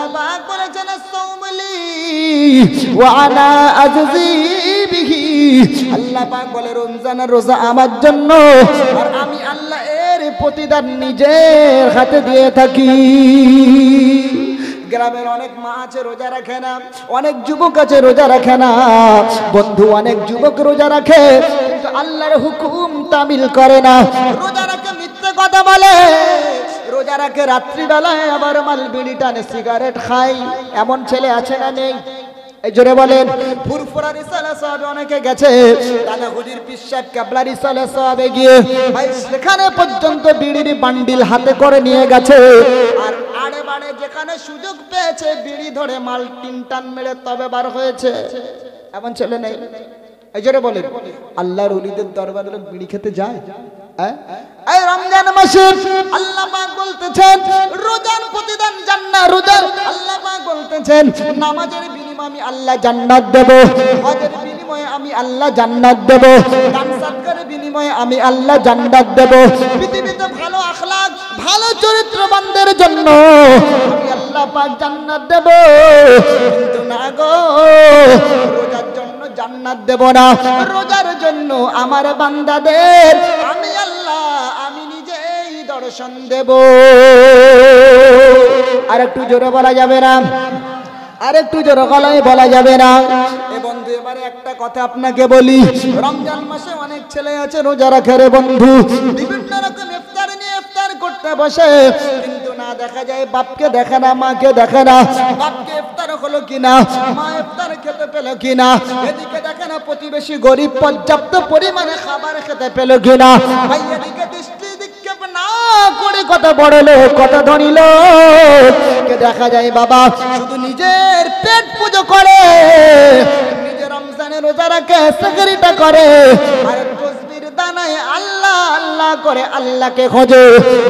আল্লাহ পাক বলেছেন সাওমলি ওয়া আনা আজজি বিহি। আল্লাহ পাক বলে রমজানের রোজা আমার জন্য, আর আমি আল্লাহ এর প্রতিদান নিজের হাতে দিয়ে থাকি। গ্রামের অনেক মা আছে রোজা রাখে না, অনেক যুবক আছে রোজা রাখে না। বন্ধু, অনেক যুবক রোজা রাখে কিন্তু আল্লাহর হুকুম তামিল করে না। রোজা রাখে মিথ্যে কথা বলে, রোজা রাখে রাত্রিবেলায় আবার মাল বিড়ি টানে, সিগারেট খায়। এমন ছেলে আছে না নেই? এই জোরে বলেন। ফুরফুরা রিসালা সাহেব অনেকে গেছে, দাদা হুজুর পীর সাহেব কেবলা রিসালা সাহেবে গিয়ে ভাই সেখানে পর্যন্ত বিড়ির বান্ডিল হাতে করে নিয়ে গেছে, আর আড়ে বাড়ে যেখানে সুযোগ পেয়েছে বিড়ি ধরে মাল তিন টান মেরে তবে বার হয়েছে। এমন ছেলে নেই? এই জোরে বলেন। আল্লাহর ওলিদের দরবারে লোক বিড়ি খেতে যায়? এই রমজান মাসে আল্লাহ পাক বলতেছেন রোজার প্রতিদান জান্নাত। রোজার আল্লাহ পাক বলতেছেন নামাজের বিনিময়ে আমি আল্লাহ জান্নাত দেব, হজের বিনিময়ে আমি আল্লাহ জান্নাত দেব, দান সদকার বিনিময়ে আমি আল্লাহ জান্নাত দেব। পৃথিবীতে ভালো আখলাক, ভালো চরিত্রবানদের জন্য আমি আল্লাহ পাক জান্নাত দেব, কিন্তু না গো, রোজার জন্য জান্নাত দেব না। রোজার জন্য আমার বান্দাদের আমি আল্লাহ আমি নিজেই দর্শন দেব। আর একটু জোরে বলা যাবে না? আর একটু জোরে গলায় বলা যাবে না? এ বন্ধু, এবারে একটা কথা আপনাকে বলি, রমজান মাসে অনেক ছেলে আছে রোজা রাখে রে বন্ধু, বিভিন্ন রকম ইফতার নিয়ে ইফতার করতে বসে, কিন্তু না দেখা যায় বাপকে দেখে না, মাকে দেখে না, বাপকে ইফতার হলো কিনা, মা ইফতার খেতে পেল কিনা, এদিকে দেখে না প্রতিবেশী গরিব পর্যাপ্ত পরিমাণে খাবার খেতে পেল কিনা। ভাই এদিকে দৃষ্টি নিক্ষেপ না করে কত বড় লোক, কত ধনী লোক কে দেখা যায় বাবা শুধু নিজের পেট পুজো করে, নিজের রমজানে রোজা রাখে, সেহরিটা করে, আর তসবির দানায় আল্লাহ আল্লাহ করে আল্লাহকে খোঁজে।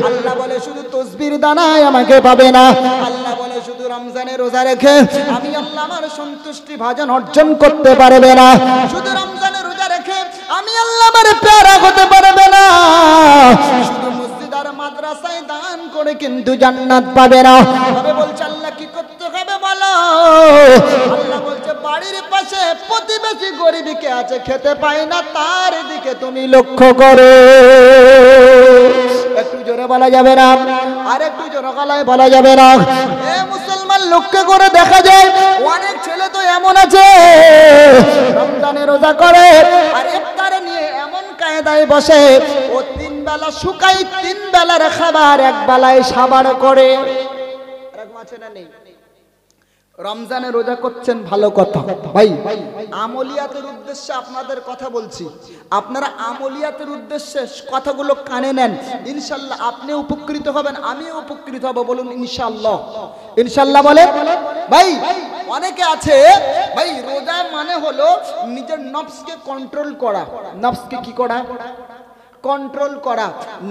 আল্লাহ বলে শুধু তসবির দানায় আমাকে পাবে না। আল্লাহ বলে শুধু রমজানে রোজা রেখে আমি আল্লাহ আমার সন্তুষ্টি ভাজন অর্জন করতে পারবে না। শুধু রমজানে রোজা রেখে আমি আল্লাহ আমার প্যারা হতে পারবে না। শুধু মসজিদ আর মাদ্রাসায় দান করে কিন্তু জান্নাত পাবে না। তবে বলছে আল্লাহ কি করতে হবে বলো? আল্লাহ বলছে বাড়ির পাশে প্রতিবেশী গরিবকে আছে খেতে পায় না, তার দিকে তুমি লক্ষ্য করো। একটু জোরে বলা যাবে না? আর একটু জোরে গলায় বলা যাবে না? এ মুসলমান, লক্ষ্য করে দেখা যায় অনেক ছেলে তো এমন আছে রমজানে রোজা করে আর ইফতার নিয়ে এমন কায়দায় বসে ও তিন বেলা শুকাই, তিন বেলার খাবার এক বেলায় সাবার করে। এরকম আছে না নেই? রমজানে রোজা করছেন ভালো কথা, ভাই আমলিয়াতের উদ্দেশ্যে আপনাদের কথা বলছি, আপনারা আমলিয়াতের উদ্দেশ্যে কথাগুলো কানে নেন, ইনশাআল্লাহ আপনি উপকৃত হবেন, আমিও উপকৃত হব। বলুন ইনশাআল্লাহ। ইনশাআল্লাহ বলে। ভাই অনেকে আছে ভাই রোজা মানে হলো নিজের নফসকে কন্ট্রোল করা। নফসকে কি করা? কন্ট্রোল করা,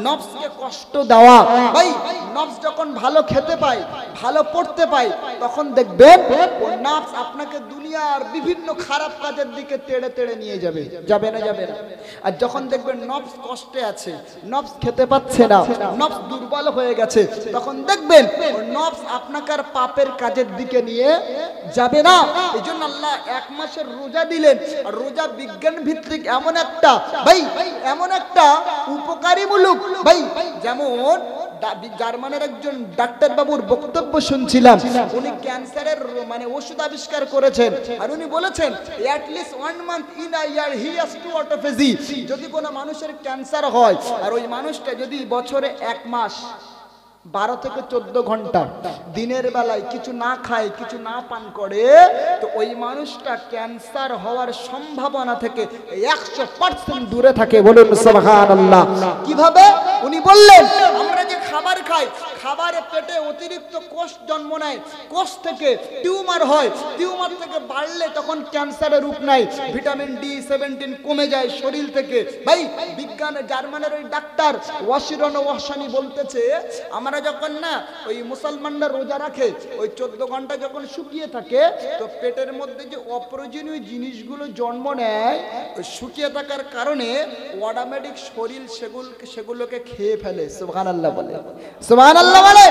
নফসকে কষ্ট দেওয়া। ভাই নফস যখন ভালো খেতে পায়, ভালো পড়তে পায়, তখন দেখবেন ও নফস আপনাকে দুনিয়ার বিভিন্ন খারাপ কাজের দিকে তেড়ে তেড়ে নিয়ে যাবে। যাবে না? যাবে না? আর যখন দেখবেন নফস কষ্টে আছে, নফস খেতে পাচ্ছে না, নফস দুর্বল হয়ে গেছে, তখন দেখবেন নফস আপনাকে আর পাপের কাজের দিকে নিয়ে যাবে না। এই জন্য আল্লাহ এক মাসের রোজা দিলেন। আর রোজা বিজ্ঞান ভিত্তিক এমন একটা, ভাই এমন একটা উপকারীমূলক, ভাই যেমন জার্মানের একজন ডাক্তার বাবুর বক্তব্য শুনছিলাম, উনি ক্যান্সারের মানে ওষুধ আবিষ্কার করেছেন, আর উনি বলেছেন at least 1 month in a year he has to autophagy। যদি কোনো মানুষের ক্যান্সার হয় আর ওই মানুষটা যদি বছরে 1 মাস 12 থেকে 14 ঘন্টা দিনের বেলায় কিছু না খায়, কিছু না পান করে, তো ওই মানুষটা ক্যান্সার হওয়ার সম্ভাবনা থেকে 100% দূরে থাকে। বলুন সুবহানাল্লাহ। কিভাবে? উনি বললেন আমরা যে খাবার খাই, খাবারে পেটে অতিরিক্ত কোষ জন্ম নেয়, কোষ থেকে টিউমার হয়, টিউমার থেকে বাড়লে তখন ক্যান্সারের রূপ নেয়, ভিটামিন D17 কমে যায় শরীর থেকে। ভাই বিজ্ঞানে জার্মানের ওই ডাক্তার ওয়াশিরন ওয়াসানি বলতেছে আমরা যখন না ওই মুসলমানরা রোজা রাখে, ওই 14 ঘন্টা যখন শুকিয়ে থাকে, তো পেটের মধ্যে যে অপ্রয়োজনীয় জিনিসগুলো জন্ম নেয়, ওই শুকিয়ে থাকার কারণে অটোমেটিক শরীর সেগুলোকে খেয়ে ফেলে। সুবহানাল্লাহ বলে। সুবহানাল্লাহ বলে।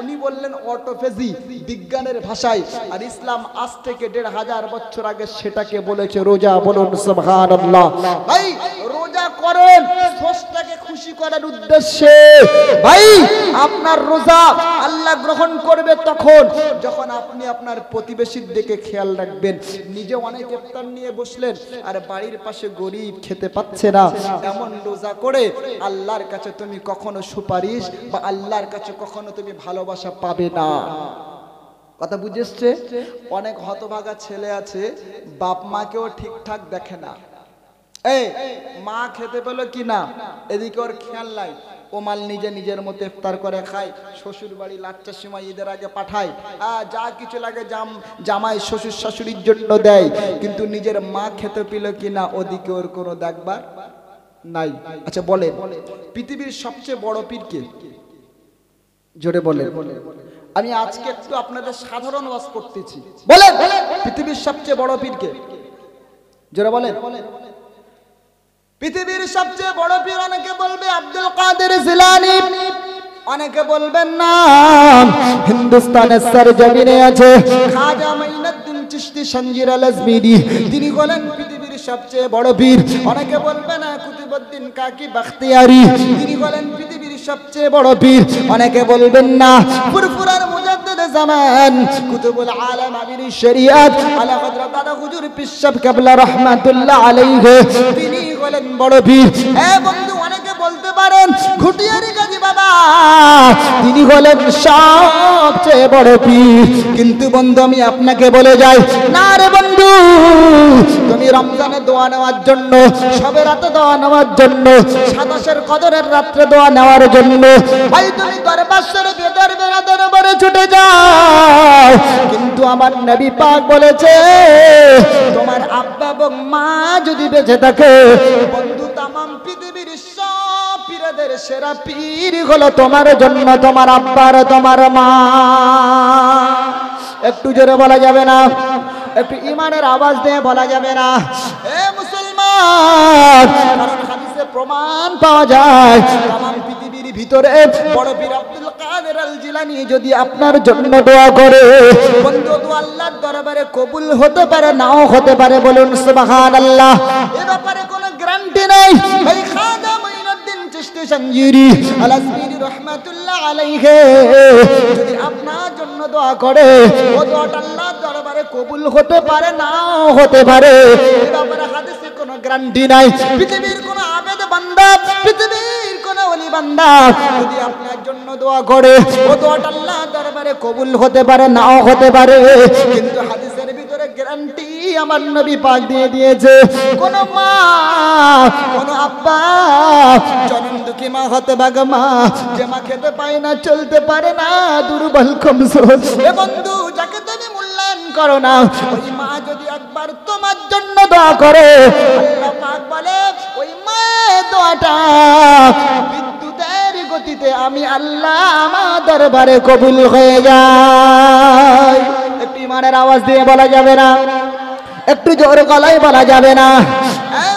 উনি বললেন অটোফেজি, বিজ্ঞানের ভাষায়। আর ইসলাম আজ থেকে 1500 বছর আগে সেটাকে বলেছে রোজা। বলুন সুবহানাল্লাহ। ভাই রোজা করেন স্রষ্টাকে খুশি করার উদ্দেশ্যে। ভাই আপনার রোজা আল্লাহ গ্রহণ করবে তখন যখন আপনি আপনার প্রতিবেশীর দিকে খেয়াল রাখবেন। নিজে অনেক ইফতার নিয়ে বসলেন আর বাড়ির পাশে গরিব খেতে পাচ্ছে না, এমন রোজা করে আল্লাহর কাছে তুমি কখনো সুপারিশ বা আল্লাহর কাছে কখনো তুমি ভালোবাসা পাবে না। কথা বুঝেছে? অনেক হতভাগা ছেলে আছে বাপ মাকেও ঠিকঠাক দেখে না। এই মা খেতে পেলো কি না এদিকে ওর খেয়াল নাই, ও মাল নিজে নিজের মতো ইফতার করে খায়, শ্বশুর বাড়ি লাচ্চার সময় ঈদের আগে পাঠায়, যা কিছু লাগে জামাই শ্বশুর শাশুড়ির জন্য দেয়, কিন্তু নিজের মা খেতে পেল কিনা ওদিকে ওর কোনো দেখবার নাই। আচ্ছা বলেন পৃথিবীর সবচেয়ে বড় পীর কে? জোরে বলেন। আমি আজকে একটু আপনাদের সাধারণ ওয়াজ করতেছি, বলেন পৃথিবীর সবচেয়ে বড় পীর কে? জোরে বলেন। পৃথিবীর সবচেয়ে বড় পীর অনেকে বলবে আব্দুল কাদের জিলানী, অনেকে বলবেন না হিন্দুস্তানের সরজমিনে আছে খাজা মাইনুদ্দিন চিশতি সঞ্জির আল-আজমিরি, তিনি বলেন পৃথিবীর সবচেয়ে বড় পীর। অনেকে বলবেন না কুতুবউদ্দিন কাকি বাখতিয়ারি, তিনি বলেন পৃথিবীর সবচেয়ে বড় পীর। অনেকে বলবেন না ফুরফুরার মুজাদ্দিদ জামান কুতুবুল আলম আমির শরিয়ত আলা হযরত দাদা হুজুর পীর সাহেব কিবলা রাহমাতুল্লাহ আলাইহি, তিনি বলেন বড় পীর। বন্ধু অনেকে বলতে পারেন ঘুটিয়ারি গাজী বাবা, তিনি হলেন সবচেয়ে বড় পীর। কিন্তু বন্ধু আমি আপনাকে বলে যাই না রে বন্ধু, তুমি রমজানে দোয়া নেওয়ার জন্য, শবে রাতে দোয়া নেওয়ার জন্য, 27 কদরের রাত্রে দোয়া নেওয়ার জন্য ভাই তুমি দরবার শরীফে দরবারে ছুটে যাও, কিন্তু আমার নবী পাক বলেছে তোমার আব্বা এবং মা যদি বেঁচে থাকে বন্ধু তামাম পৃথিবীর সব পীরদের সেরা পীর হলো তোমার জন্য তোমার আব্বার তোমার মা। একটু জোরে বলা যাবে না? একটু ইমানের আওয়াজ দিয়ে বলা যাবে না? এ মুসলমান, কারণ হাদিসে প্রমাণ পাওয়া যায় তামাম পৃথিবীর ভিতরে বড় পীর আব্দুল কাদের আল জিলানী যদি আপনার জন্য দোয়া করে বন্ধু দোয়া আল্লাহর দরবারে কবুল হতে পারে নাও হতে পারে। বলুন সুবহানাল্লাহ। এ ব্যাপারে কোনো গ্যারান্টি নাই। ভাই খাজা মাইনুদ্দিন চিশতি সঞ্জিরি আল-আজমিরি রাহমাতুল্লাহ আলাইহি যদি আপনার জন্য দোয়া করে ও দোয়াটা আল্লাহর দরবারে কবুল হতে পারে নাও হতে পারে। এ ব্যাপারে হাদিসে কোনো গ্যারান্টি নাই। পৃথিবীর কোনো আবেদ বান্দা, পৃথিবীর কোনো ওলি বান্দা যদি আপনার জন্য দোয়া করে ও দোয়াটা আল্লাহর দরবারে কবুল হতে পারে নাও হতে পারে। কিন্তু হাদিসের ভিতরে গ্যারান্টি আমার নবী পাক দিয়ে দিয়েছে কোন মা, কোন আব্বা, জনম দুঃখী মা হতে ভাগা মা, যে মা খেতে পায় না চলতে পারে না দুর্বল কমজোর, এ বন্ধু যাকে তুমি মূল্যায়ন করো না ওই মা যদি একবার তোমার জন্য দোয়া করে আল্লাহ পাক বলে ওই মায়ের দোয়াটা বিদ্যুতের গতিতে আমি আল্লাহ আমার দরবারে কবুল হয়ে যায়। একটু ইমানের আওয়াজ দিয়ে বলা যাবে না? একটু জোর গলায় বলা যাবে না?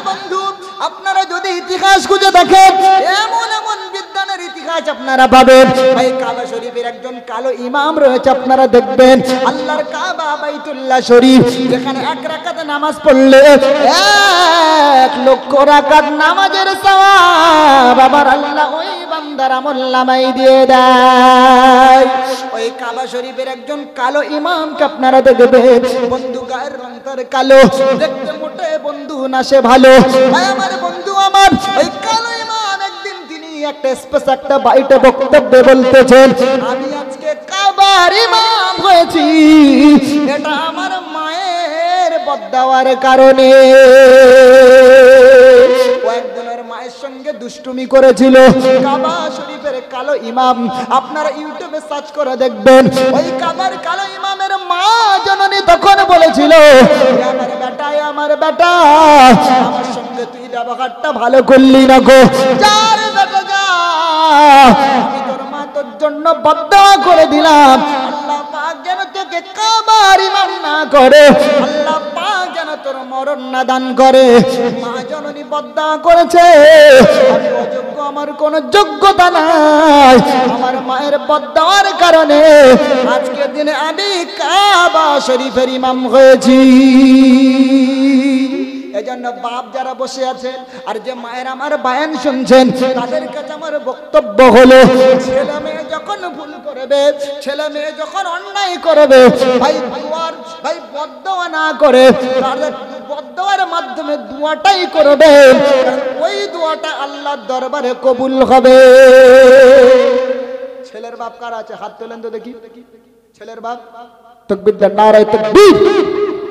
বন্ধু আপনারা যদি ইতিহাস খুঁজে দেখেন এমন এমন বিদ্যানের ইতিহাস আপনারা পাবেন। ভাই কাবা শরীফের একজন কালো ইমাম রয়েছে, আপনারা দেখবেন আল্লাহর কাবা বাইতুল্লাহ শরীফ, যেখানে 1 রাকাত নামাজ পড়লে 1 লক্ষ রাকাত নামাজের সওয়াব আবার আল্লাহ ওই বান্দার আমলনামায় দিয়ে দেয়। ওই কাবা শরীফের একজন কালো ইমামকে আপনারা দেখবেন বন্ধু গায়ের রং তার কালো, দেখতে মোটে বন্ধু না সে ভালো। ভাই আমার বন্ধু আমার ওই কালো ইমাম একদিন তিনি একটা স্পেশাল একটা বাইটে বক্তব্যে বলতেছেন আমি আজকে কাবার ইমাম হয়েছি এটা আমার মায়ের বদদাওয়ার কারণে। ও একজনের মায়ের সঙ্গে দুষ্টুমি করেছিল। কাবা শরীফের কালো ইমাম আপনারা ইউটিউবে সার্চ করে দেখবেন। ওই কাবার কালো ইমামের মা জননী তখন বলেছিল আমার বেটা আমার সঙ্গে তুই ব্যবহারটা ভালো করলি না গো, যার বেটা যা, আমি তোর মা তোর জন্য বদদোয়া করে দিলাম, আল্লাহ পাক যেন তোকে কাবার ইমাম না করে, আল্লাহ পাক যেন তোর মরণ না দান করে। মা জননী বদদোয়া করেছে, আমি অযোগ্য আমার কোনো যোগ্যতা নাই, আমার মায়ের বদদোয়ার কারণে আজকের দিনে আমি কাবা শরীফের ইমাম হয়েছি। এজন্য বাপ যারা বসে আছেন আর যে মায়ের আমার বয়ান শুনছেন, তাদের কাছে আমার বক্তব্য হলো, ছেলে মেয়ে যখন ভুল করবে, ছেলে মেয়ে যখন অন্যায় করবে, ভাই বদদোয়া না করে তাদের বদদোয়ার মাধ্যমে দোয়াটাই করবে, ওই দোয়াটা আল্লাহর দরবারে কবুল হবে। ছেলের বাপ কারা আছে? হাত তোলেন তো দেখি। ছেলের বাপ তাকবীর দেন, নারায়ে তাকবীর।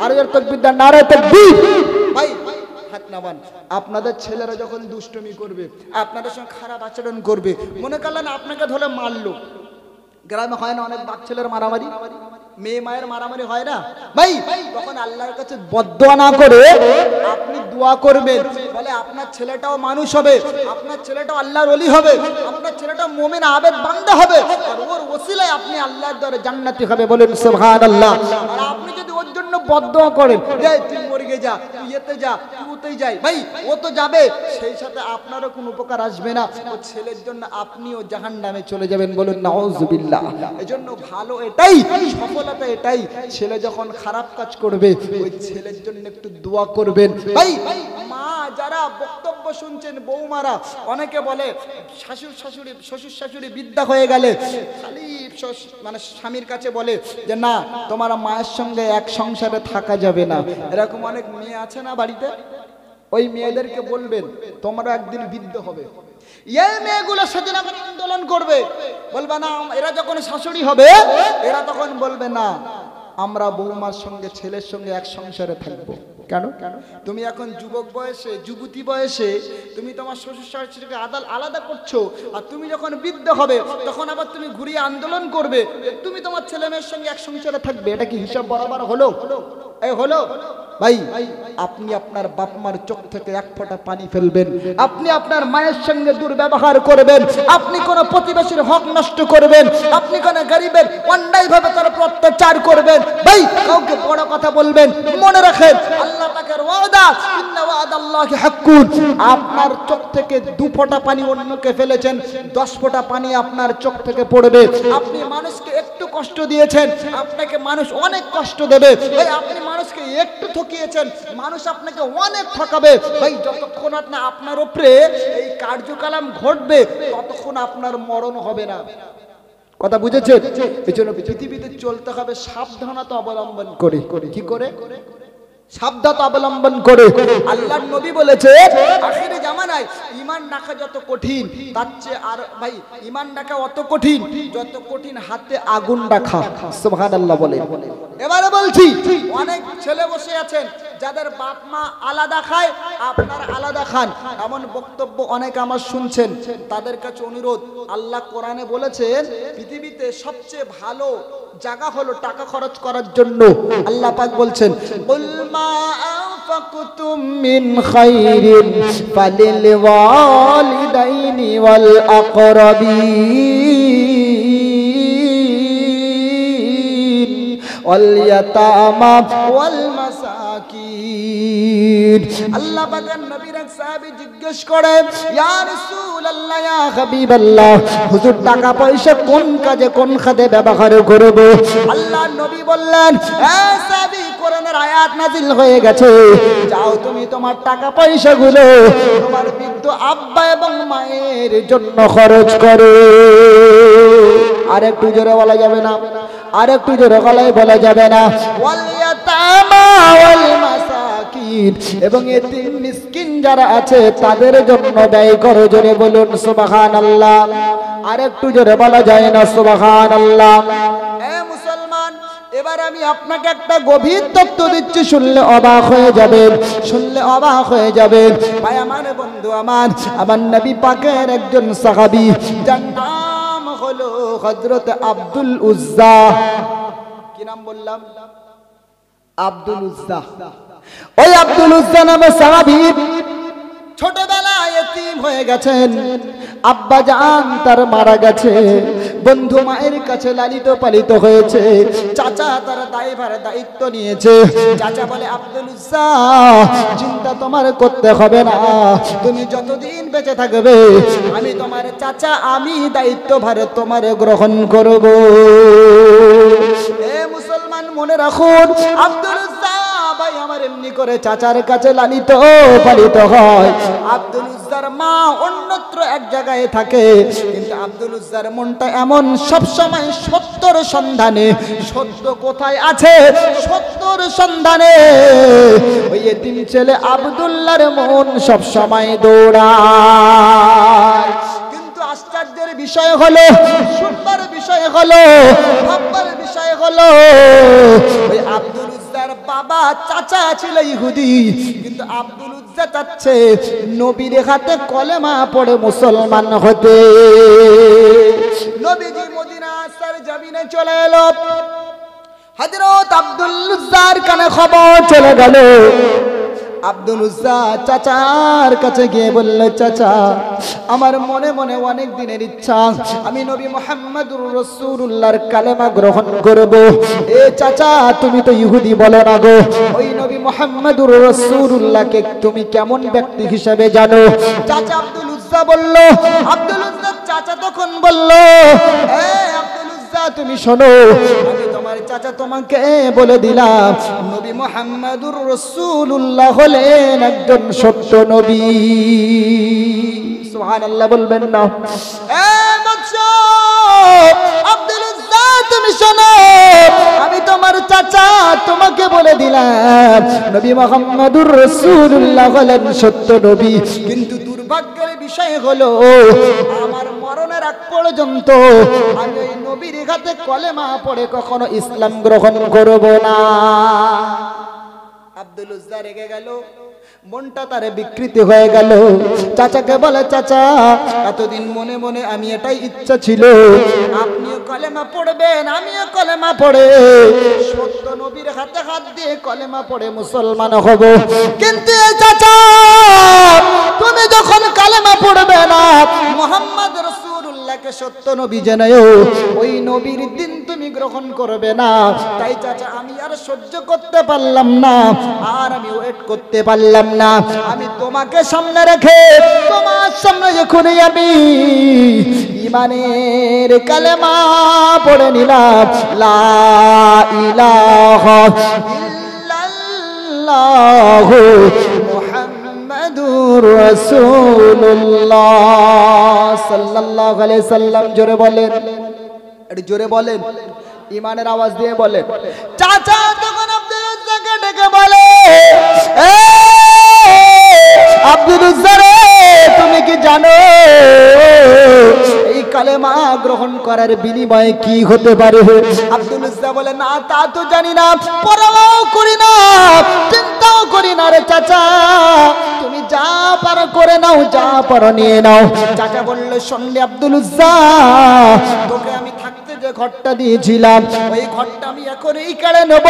আর এর তাকবীর দেন, নারায়ে তাকবীর। ভাই হাত নামান। আপনাদের ছেলেরা যখন দুষ্টুমি করবে, আপনাদের সঙ্গে খারাপ আচরণ করবে, মনে করলেন আপনাকে ধরে মারলো, গ্রামে হয় না অনেক বাপ ছেলের মারামারি, মেয়ে মায়ের মারামারি হয় না ভাই? তখন আল্লাহর কাছে বদদোয়া না করে আপনি দোয়া করবেন, বলে আপনার ছেলেটাও মানুষ হবে, আপনার ছেলেটাও আল্লাহর ওলি হবে, আপনার ছেলেটাও মুমিন আবেদ বান্দা হবে, আর ওর ওসিলায় আপনি আল্লাহর দরে জান্নাতি হবে। বলেন সুবহানাল্লাহ। আর আপনি যদি ওর জন্য বদদোয়া করেন, যে তুই মরে যা, তুই এতে যা, তুই ওতেই যাই, ভাই ও তো যাবে, সেই সাথে আপনারও কোনো উপকার আসবে না, ও ছেলের জন্য আপনিও জাহান্নামে চলে যাবেন। বলুন নাউযুবিল্লাহ। এজন্য ভালো এটাই, সফলতা এটাই, ছেলে যখন খারাপ কাজ করবে ওই ছেলের জন্য একটু দোয়া করবেন। ভাই মা যারা বক্তব্য শুনছেন, বৌমারা অনেকে বলে শ্বশুর শাশুড়ি বিদ্যা হয়ে গেলে খালি মানে স্বামীর কাছে বলে যে না, তোমার মায়ের সঙ্গে এক সংসারে থাকা যাবে না। এরকম অনেক মেয়ে আছে না বাড়িতে? ওই মেয়েদেরকে বলবেন তোমরা একদিন বিদ্ধ হবে। এই মেয়েগুলোর সাথে যখন আন্দোলন করবে, বলবে না, এরা যখন শাশুড়ি হবে এরা তখন বলবে না, আমরা বৌমার সঙ্গে ছেলের সঙ্গে এক সংসারে থাকবো। কেন? তুমি এখন যুবক বয়সে, যুবতী বয়সে তুমি তোমার শ্বশুর শাশুড়িকে আলাদা করছো, আর তুমি যখন বৃদ্ধ হবে তখন আবার তুমি ঘুরিয়ে আন্দোলন করবে তুমি তোমার ছেলে মেয়ের সঙ্গে এক সংসারে থাকবে। এটা কি হিসাব বরাবর হলো? এই হলো? ভাই আপনি আপনার বাপ মার চোখ থেকে এক ফোঁটা পানি ফেলবেন, আপনি আপনার মায়ের সঙ্গে দুর্ব্যবহার করবেন, আপনি কোন প্রতিবেশীর হক নষ্ট করবেন, আপনি কোন গরিবের অন্যায়ভাবে তার অত্যাচার করবেন, ভাই কাউকে বড় কথা বলবেন, মনে রাখেন আল্লাহ পাকের ওয়াদা, ইন্না ওয়াদাল্লাহি হাক্কুন। আপনার চোখ থেকে 2 ফোঁটা পানি অন্যকে ফেলেছেন, 10 ফোঁটা পানি আপনার চোখ থেকে পড়বে। আপনি মানুষকে একটু কষ্ট দিয়েছেন, আপনাকে মানুষ অনেক কষ্ট দেবে। ভাই আপনি মানুষকে একটু ঠকিয়েছেন, মানুষ আপনাকে অনেক ঠকাবে। ভাই যতক্ষণ না আপনার উপরে এই কার্যকলাপ ঘটবে ততক্ষণ আপনার মরণ হবে না। কথা বুঝেছেন? এজন্য পৃথিবীতে চলতে হবে সাবধানতা অবলম্বন করে। কি করে? সাবধানতা অবলম্বন করে। আল্লাহর নবী বলেছে আখিরি জামানায় ঈমান রাখা যত কঠিন, তার চেয়ে আর ভাই ঈমান রাখা অত কঠিন যত কঠিন হাতে আগুন রাখা। সুবহানাল্লাহ বলে। এবারে বলছি, অনেক ছেলে বসে আছেন যাদের বাপ মা আলাদা খায়, আপনারা আলাদা খান, এমন বক্তব্য অনেক আমার শুনছেন। তাদের কাছে অনুরোধ, আল্লাহ কোরআনে বলেছেন পৃথিবীতে সবচেয়ে ভালো জায়গা হলো টাকা খরচ করার জন্য। আল্লাহ পাক বলছেন, কুল মা আনফাকতুম মিন খাইরিন ফালিল ওয়ালিদাইনি ওয়াল আকরাবিন ওয়াল ইয়াতামা ওয়াল মাসাকিন। আল্লাহ পাকের নবীর এক সাহাবী জিজ্ঞেস করে, ইয়া রাসূলুল্লাহ, ইয়া হাবিবাল্লাহ, হুজুর টাকা পয়সা কোন কাজে কোন খাতে ব্যবহার করব? আল্লাহর নবী বললেন, এ সাহাবী, কোরআনের আয়াত নাযিল হয়ে গেছে, যাও তুমি তোমার টাকা পয়সাগুলো তোমার বৃদ্ধ আব্বা এবং মায়ের জন্য খরচ করো। আর একটু জোরে বলা যাবে না? আর একটু জোরে গলায় বলা যাবে না? ওয়াল ইয়াতামা ওয়াল মাসাকিন, এবং এতিম মিসকিন যারা আছে তাদের জন্য ব্যয় করো। জোরে বলুন সুবহানাল্লাহ। আর একটু জোরে বলা যায় না সুবহানাল্লাহ? এ মুসলমান, এবার আমি আপনাকে একটা গভীর তত্ত্ব দিচ্ছি, শুনলে অবাক হয়ে যাবেন, শুনলে অবাক হয়ে যাবেন। ভাই আমার, বন্ধু আমার, আমার নবী পাকের একজন সাহাবী, যার নাম হলো হযরত আব্দুল উজ্জা। কি নাম বললাম? আব্দুল উজ্জা। ওই আব্দুল উজ্জা নামে সাহাবী ছোটবেলায় এতিম হয়ে গেছেন। আব্বা জান তার মারা গেছে, বন্ধু মায়ের কাছে লালিত পালিত হয়েছে, চাচা তার দায়িত্ব নিয়েছে। চাচা বলে আব্দুল উজ্জা চিন্তা তোমার করতে হবে না, তুমি যতদিন বেঁচে থাকবে আমি তোমার চাচা, আমি দায়িত্বভার তোমার গ্রহণ করব। এ মুসলমান মনে রাখুন, আব্দুল উজ্জা ভাই আমার এমনি করে চাচার কাছে লালিত পালিত হয়। আব্দুল উজ্জার মা অন্যত্র এক জায়গায় থাকে, কিন্তু আব্দুল উজ্জার মনটা এমন সব সময় সত্যর সন্ধানে, সত্য কোথায় আছে সত্যর সন্ধানে ওই এতিম ছেলে আব্দুল্লাহর মন সব সময় দৌড়ায়। কিন্তু আশ্চর্যের বিষয় হলো, শুনবার বিষয় হলো, ভাববার বিষয় হলো, ওই আব্দুল উজ্জার বাবা চাচা ছিল ইহুদি, কিন্তু আব্দুল উজ্জা চাচ্ছে নবীর হাতে কলেমা পড়ে মুসলমান হতে। নবীজি মদিনা সরজমিনে চলে এলো, হযরত আব্দুল উজ্জার কানে খবর চলে গেল। আব্দুল উজ্জা চাচার কাছে গিয়ে বলল, চাচা আমার মনে মনে অনেক দিনের ইচ্ছা, আমি নবী মুহাম্মদুর রাসূলুল্লাহর কালেমা গ্রহণ করব। এ চাচা তুমি তো ইহুদি বলো না গো, ওই নবী মুহাম্মদুর রাসূলুল্লাহকে তুমি কেমন ব্যক্তি হিসেবে জানো? চাচা আব্দুল উজ্জা বলল, আব্দুল উজ্জা চাচা তখন বলল, এ আব্দুল উজ্জা তুমি শোনো, আমি তোমার চাচা তোমাকে বলে দিলাম, নবী মুহাম্মদুর রাসূলুল্লাহ হলেন একজন সত্য নবী। সুবহানাল্লাহ বলবেন না? এ বাদশা আব্দুল উজ্জা তুমি শোনো, আমি তোমার চাচা তোমাকে বলে দিলাম, নবী মুহাম্মদুর রাসূলুল্লাহ হলেন সত্য নবী। কিন্তু দুর্ভাগ্যের বিষয় হলো আমার মরণের আগ পর্যন্ত আমি ওই নবীর হাতে কলেমা পড়ে কখনো ইসলাম গ্রহণ করব না। আব্দুল উজ্জা রেগে গেল, মনটা তার বিকৃতি হয়ে গেল। চাচাকে বলে, চাচা এতদিন মনে মনে আমি এটাই ইচ্ছা ছিল আপনিও কলেমা পড়বেন, আমিও কলেমা পড়ে সত্য নবীর হাতে হাত দিয়ে কলেমা পড়ে মুসলমান হব। কিন্তু চাচা তুমি যখন কলেমা পড়বে না, মুহাম্মদ রাসূলুল্লাহকে সত্য নবী জানায়ো, ওই নবীর দিন তুমি গ্রহণ করবে না। তাই চাচা আমি আর সহ্য করতে পারলাম না, আর আমি ওয়েট করতে পারলাম না, আমি তোমাকে সামনে রেখে তোমার সামনে যখনই আমি ঈমানের কালেমা পড়ে নিলাম, লা ইলাহা ইল্লাল্লাহ মুহাম্মাদুর রাসূলুল্লাহ সাল্লাল্লাহু আলাইহি সাল্লাম। জোরে বলেন, একটু জোরে বলেন, ঈমানের আওয়াজ দিয়ে বলেন। চাচা তখন আব্দুল উজ্জাকে ডেকে বলে, আব্দুল উজ্জা রে তুমি কি জানো এই কালেমা গ্রহণ করার বিনিময়ে কি হতে পারে? আব্দুল উজ্জা বলে, না তা তো জানি না, পরোয়াও করি না, চিন্তাও করি না রে চাচা, তুমি যা পারো করে নাও, যা পারো নিয়ে নাও। চাচা বলল, শুনলে আব্দুল উজ্জা, তোকে আমি থাকতে যে ঘরটা দিয়েছিলাম ওই ঘরটা আমি এখনই কেড়ে নেব,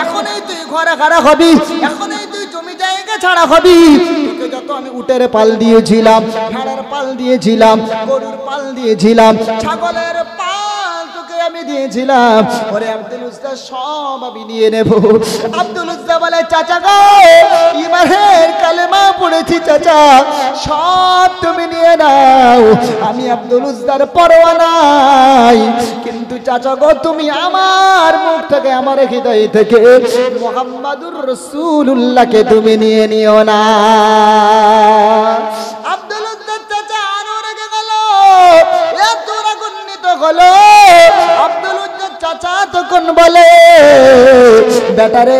এখনই তুই ঘরে ঘরে হবি, এখনই তুই জমি জায়গা ছাড়া হবি। তোকে যত আমি উটের পাল দিয়েছিলাম, ভেড়ার পাল দিয়েছিলাম, গরুর পাল দিয়েছিলাম, ছাগলের পাল তোকে আমি দিয়েছিলাম, ওরে আব্দুল উজ্জা সব আমি নিয়ে নেব। আব্দুল উজ্জা বলে, চাচা গো ঈমানের কালেমা পড়েছি চাচা, সব তুমি নিয়ে নাও, আমি আব্দুল উজ্জার পরোয়া নাই। কিন্তু চাচা গো তুমি আমার মুখ থেকে, আমার হৃদয় থেকে মুহাম্মাদুর রাসূলুল্লাহকে তুমি নিয়ে নিও না। আব্দুল উজ্জা চাচা আরো রেগে গেল, এত রাগান্বিত হলো। আব্দুল উজ্জা চাচা তখন বলে, বেটারে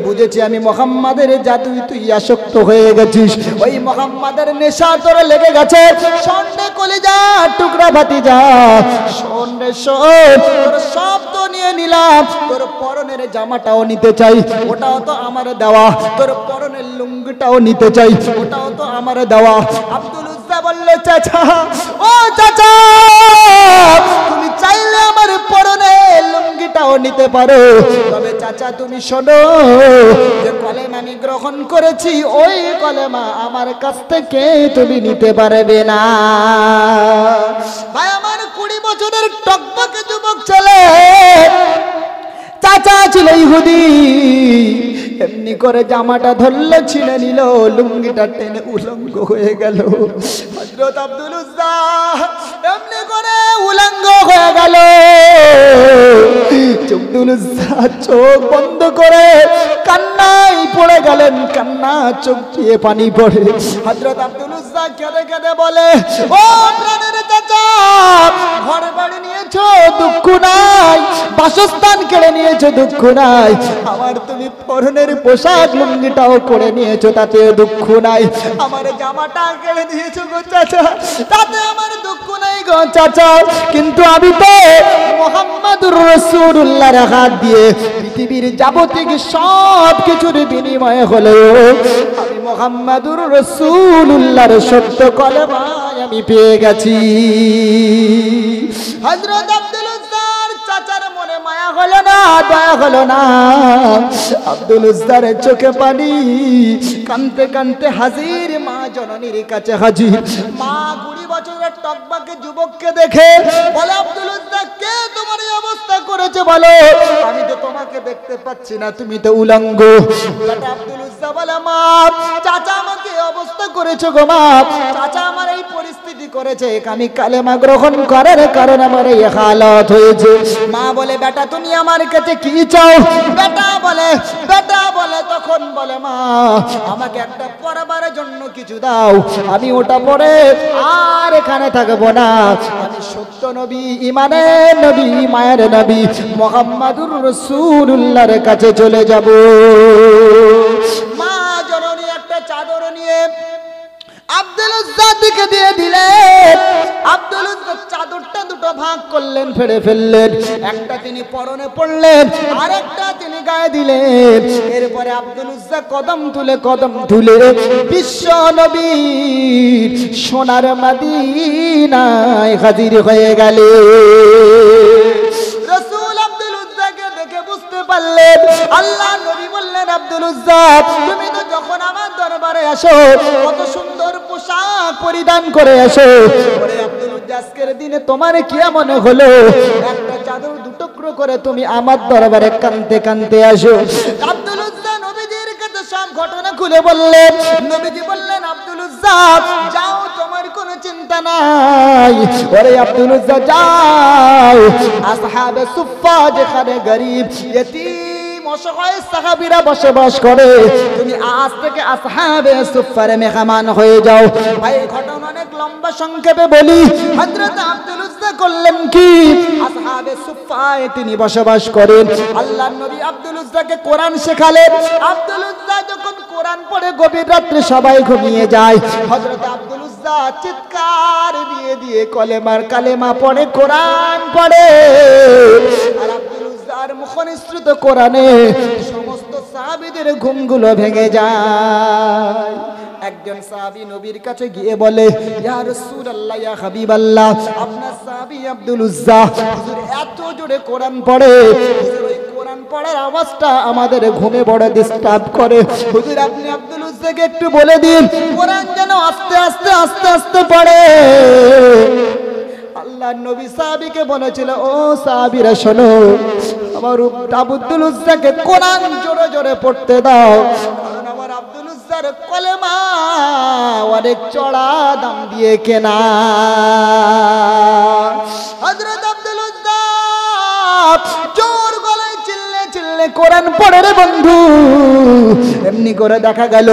বুঝেছি আমি মুহাম্মাদের জাদুই তুই আসক্ত হয়ে গেছিস, ওই মুহাম্মাদের নেশা তোর লেগে গেছে। শোন রে কলিজা টুকরা ভাতিজা, শোন রে শোন, তোর সব তো নিয়ে নিলাম, তোর পরনের জামাটাও নিতে চাই, ওটাও তো আমার দেওয়া, তোর পরনের লুঙ্গিটাও নিতে চাই, ওটাও তো আমার দেওয়া। আব্দুল উজ্জা বলল, চাচা ও চাচা, তুমি চাইলে আমার পরনের লুঙ্গিটাও নিতে পারো, তবে চাচা তুমি শোনো, যে কলেমা আমি গ্রহণ করেছি ওই কলেমা আমার কাছ থেকে তুমি নিতে পারবে না। ভাই আমার 20 বছরের টকবকে যুবক ছেলে, চাচা ছিল ইহুদি, এমনি করে জামাটা ধরলো, ছিঁড়ে নিল, লুঙ্গিটা টেনে উলঙ্গ হয়ে গেল। হযরত আব্দুল উজ্জা এমনি করে উলঙ্গ হয়ে গেল। আব্দুল উজ্জা চোখ বন্ধ করে কান্নায় পড়ে গেলেন, কান্না চোখ দিয়ে পানি পড়ে। হযরত আব্দুল উজ্জা কেঁদে কেঁদে বলে, ও প্রাণের চাচা, ঘর বাড়ি নিয়েছো দুঃখ নাই, বাসস্থান কেড়ে নিয়েছো দুঃখ নাই, আমার তুমি পরনের পোশাক লুঙ্গিটাও করে নিয়েছো তাতে দুঃখ নাই, আমার জামাটা কেড়ে নিয়েছো গো চাচা, তাতে আমার দুঃখ নাই গো চাচা, কিন্তু আমি তো মুহাম্মাদুর রাসূলুল্লাহর হাত দিয়ে পৃথিবীর যাবতীয় সব কিছুর বিনিময়ে হলেও আমি মুহাম্মাদুর রাসূলুল্লাহর সত্য কলেমা আমি পেয়ে গেছি। হযরত আব্দুল উজ্জার চাচার মনে মায়া হলো না, দয়া হলো না। আব্দুল উজ্জার চোখে পানি, কাঁদতে কাঁদতে হাজির মা জননীর কাছে হাজির। মা 20 বছরের টকবাকে যুবককে দেখে বলে, আব্দুল উজ্জা, কে তোমার এই অবস্থা করেছে বলো? আমি তো তোমাকে দেখতে পাচ্ছি না, তুমি তো উলঙ্গ। আব্দুল উজ্জা বলে, মা, চাচা আমাকে অবস্থা করেছে গো মা, চাচা আমার এই পরিস্থিতি করেছে, আমি কালেমা গ্রহণ করার কারণে আমার এই হালত হয়েছে। মা বলে, বেটা তুমি আমার কাছে কি চাও? বেটা বলে তখন বলে, মা আমাকে একটা পরবার জন্য কিছু দাও, আমি ওটা পরে আর এখানে থাকবো না, আমি সত্য নবী, ইমানের নবী, মায়ের নবী মুহাম্মাদুর রাসূলুল্লাহর কাছে চলে যাব। মা জননী একটা চাদর নিয়ে আব্দুল উজ্জার দিকে দিয়ে দিলেন। আব্দুল উজ্জা চাদরটা দুটো ভাগ করলেন, ফেড়ে ফেললেন, একটা তিনি পরনে পড়লেন, আরেকটা তিনি গায়ে দিলেন। এরপরে আব্দুল উজ্জা কদম তুলে বিশ্ব নবীর সোনার মদিনায় হাজির হয়ে গেলেন। রাসূল আব্দুল উজ্জাকে দেখে বুঝতে পারলেন, আল্লাহ নবী বললেন, আব্দুল উজ্জা তুমি তো যখন আমার দরবারে আসো কত সুন্দর পোশাক পরিধান করে আসো, ওরে আব্দুল উজ্জা আজকের দিনে তোমার কি মনে হলো একটা চাদর দুটুকরো করে তুমি আমার দরবারে কাঁদতে কাঁদতে আসো? আব্দুল উজ্জা নবীজির কাছে সব ঘটনা খুলে বললেন। নবীজি বললেন, আব্দুল উজ্জা যাও, তোমার কোনো চিন্তা নাই, ওরে আব্দুল উজ্জা যাও, আসহাবে সুফফা যেখানে গরিব ইতিম অসহায় সাহাবীরা বসবাস করে, তুমি আজ থেকে আসহাবে সুফফার মেহমান হয়ে যাও। ভাই ঘটনা অনেক লম্বা, সংক্ষেপে বলি। হযরত আব্দুল উজ্জা করলেন কি, আসহাবে সুফফায় তিনি বসবাস করেন। আল্লাহর নবী আব্দুল উজ্জাকে কোরআন শেখালেন। আব্দুল উজ্জা যখন কোরআন পড়ে গভীর রাত্রে সবাই ঘুমিয়ে যায়, হযরত আব্দুল উজ্জা চিৎকার দিয়ে কালেমা পড়ে, কোরআন পড়ে। আর আব্দুল উজ্জার মুখনিসৃত কোরআনে সমস্ত সাহাবীদের ঘুমগুলো ভেঙে যায়। একজন সাহাবী নবীর কাছে গিয়ে বলে, ইয়া রাসূলুল্লাহ, ইয়া হাবিবাল্লাহ, আপনার সাহাবী আব্দুল উজ্জা হুজুর এত জোরে কোরআন পড়ে, হুজুর ওই কোরআন পড়ার আওয়াজটা আমাদের ঘুমে বড় ডিস্টার্ব করে, হুজুর আপনি আব্দুল উজ্জাকে একটু বলে দিন কোরআন যেন আস্তে আস্তে পড়ে। আল্লাহর নবী সাহাবীকে বলেছিল, ও সাহাবীরা শোনো, আমার আব্দুল উজ্জাকে কোরআন জোরে জোরে পড়তে দাও, কারণ আমার আব্দুল উজ্জার কলেমা অনেক চড়া দাম দিয়ে কেনা। হযরত আব্দুল উজ্জা জোর গলায় চিল্লে কোরআন পড়ে রে বন্ধু। এমনি করে দেখা গেল,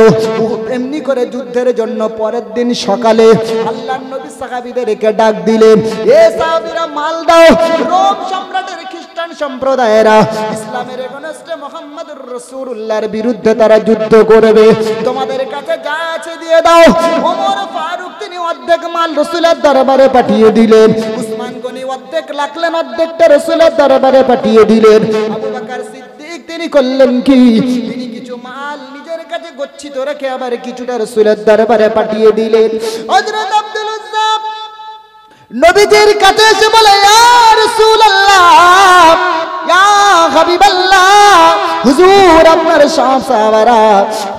এমনি করে যুদ্ধের জন্য পরের দিন সকালে আল্লাহর নবী সাহাবীদেরকে ডাক দিলেন, এ সাহাবীরা মাল দাও, রোম সম্রাটের খ্রিস্টান সম্প্রদায়েরা ইসলামের এগেইনস্টে মুহাম্মদুর রাসূলুল্লাহর বিরুদ্ধে তারা যুদ্ধ করবে, তোমাদের কাছে যা আছে দিয়ে দাও। ওমর ফারুক তিনি অর্ধেক মাল রাসূলের দরবারে পাঠিয়ে দিলেন, উসমান গনি অর্ধেক রাখলেন, অর্ধেকটা রাসূলের দরবারে পাঠিয়ে দিলেন। আবু বকর সিদ্দিক তিনি করলেন কি, তিনি কিছু মাল নিজের কাছে গচ্ছিত রেখে আবার কিছুটা রাসূলের দরবারে পাঠিয়ে দিলেন। হযরত আব্দুল উজ্জা নবীজির কাছে এসে বলে, ইয়া রাসূলুল্লাহ, ইয়া হাবিবাল্লাহ, হুজুর আপনার সব সাহাবারা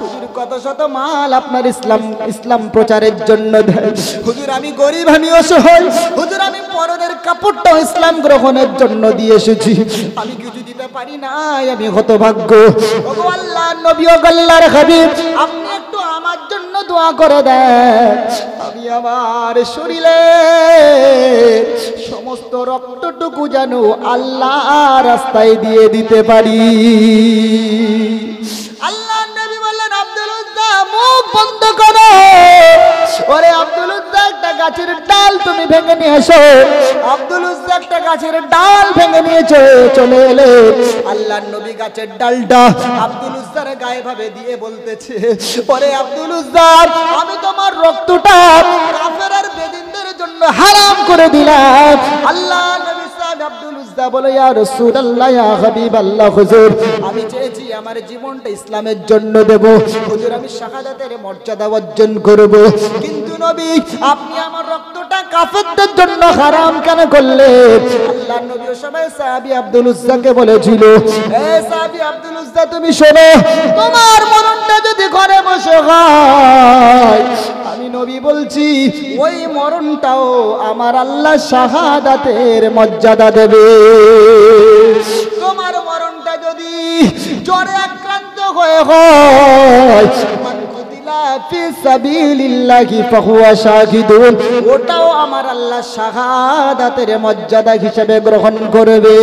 হুজুর কত শত মাল আপনার ইসলাম প্রচারের জন্য দেয়। হুজুর আমি গরিব, আমি অসহায়, হুজুর আমি পরনের কাপড়টাও ইসলাম গ্রহণের জন্য দিয়ে এসেছি, আমি কিছু দিতে পারি না, আমি হতভাগ্য। ওগো আল্লাহর নবী, ওগো আল্লাহর হাবিব, আপনি একটু আমার জন্য দোয়া করে দেন, আমি আমার শরীরে সমস্ত রক্তটুকু যেন আল্লাহ রাস্তায় দিয়ে দিতে পারি। আল্লাহ নবী বললেন, আব্দুল উজ্জা মুখ বন্ধ করো। ওরে আব্দুল উজ্জা একটা গাছের ডাল তুমি ভেঙে নিয়ে এসো। আব্দুল উজ্জা একটা গাছের ডাল ভেঙে নিয়েছে, চলে এলে আল্লাহ নবী গাছের ডালটা আব্দুল উজ্জার গায়ে ভাবে দিয়ে বলতেছে, ওরে আব্দুল উজ্জা আমি তোমার রক্তটা কাফের আর বেদিনদের জন্য হারাম করে দিলাম। আল্লাহ নবী সাহেব আব্দুল উজ্জা বলে, ইয়া রাসূলুল্লাহ, ইয়া হাবিবাল্লাহ, হুজুর আমি চেয়েছি আমার জীবনটা ইসলামের জন্য দেব, হুজুর আমি শাহাদাতের মর্যাদা অর্জন করব, কিন্তু নবী আপনি আমার রক্তটা কাফেরদের জন্য হারাম কেন করলেন? আল্লাহ নবী ও সবাই সাহাবী আব্দুল উজ্জাকে বলেছিল, এ সাহাবী আব্দুল উজ্জা তুমি শোনো, তোমার মরণটা যদি ঘরে বসে হয়, আমি নবী বলছি ওই মরণটাও আমার আল্লাহ শাহাদাতের মর্যাদা দেবে। তোমার মরণটা যদি জ্বরে আক্রান্ত হয়ে হয়, ফি সাবিলিল্লাহি ফাহুয়া শাহিদুন, ওটাও আমার আল্লাহ শাহাদাতের মর্যাদা হিসেবে গ্রহণ করবে।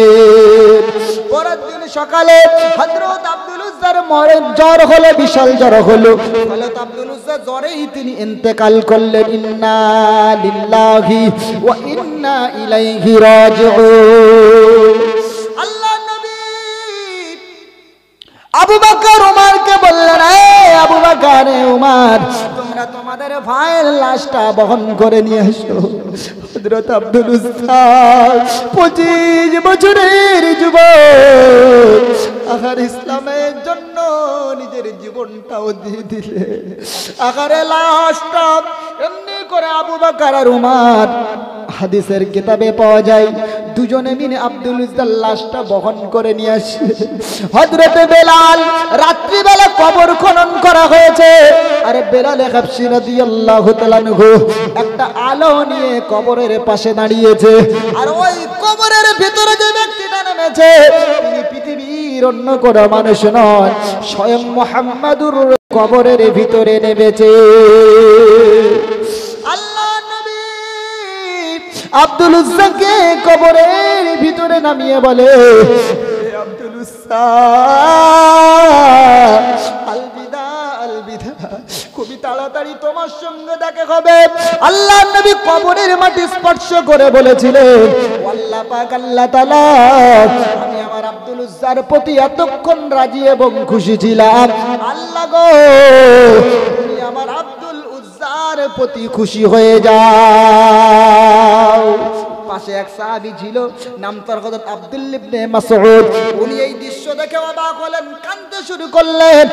পরের দিন সকালে হযরত আব্দুল উজ্জার জ্বর হলো, বিশাল জ্বর হলো। হযরত আব্দুল উজ্জা জ্বরেই তিনি ইন্তেকাল করলেন। ইন্না লিল্লাহি ওয়া ইন্না ইলাইহি রাজিউন। আল্লাহ নবী আবু বকর ওমরকে বললেন, আবু বকর, উমর, তোমরা তোমাদের ভাইয়ের লাশটা বহন করে নিয়ে এসো। হযরত আব্দুল উজ্জা 25 বছরের যুবক, আখার ইসলামের জন্য নিজের জীবনটাও দিয়ে দিলে। আখারে লাশটা এমনি করে আবু বকর আর উমর, হাদিসের কিতাবে পাওয়া যায়, দুজনে মিলে আব্দুল উজ্জার লাশটা বহন করে নিয়ে আসে। হযরত বেলাল, রাত্রিবেলা কবর খনন করা হয়েছে, আর বেলাল হাবশী রাদিয়াল্লাহু তাআলা আনহু একটা আলো নিয়ে কবরের পাশে দাঁড়িয়েছে, আর ওই কবরের ভিতরে যে ব্যক্তিটা নেমেছে তিনি পৃথিবীর অন্য কোনো মানুষ নয়, স্বয়ং মুহাম্মাদুর কবরের ভিতরে নেমেছে। আল্লাহ নবী আব্দুল উজ্জাকে কবরের ভিতরে নামিয়ে বলে, আব্দুল উজ্জা আলবিদা, আলবিদা, খুবই তাড়াতাড়ি তোমার সঙ্গে দেখা হবে। আল্লাহ নবী কবরের মাটি স্পর্শ করে বলেছিলেন, আল্লাহ পাক, আল্লাহ তাআলা, আমি আমার আব্দুল উজ্জার প্রতি এতক্ষণ রাজি এবং খুশি ছিলাম, আল্লাহ গো তুমি আমার আব্দুল উজ্জার প্রতি খুশি হয়ে যাও। পাশে এক সাহাবী ছিল, নাম তার হযরত আব্দুল্লাহ ইবনে মাসউদ। উনি এই দৃশ্য দেখে অবাক হলেন, কাঁদতে শুরু করলেন,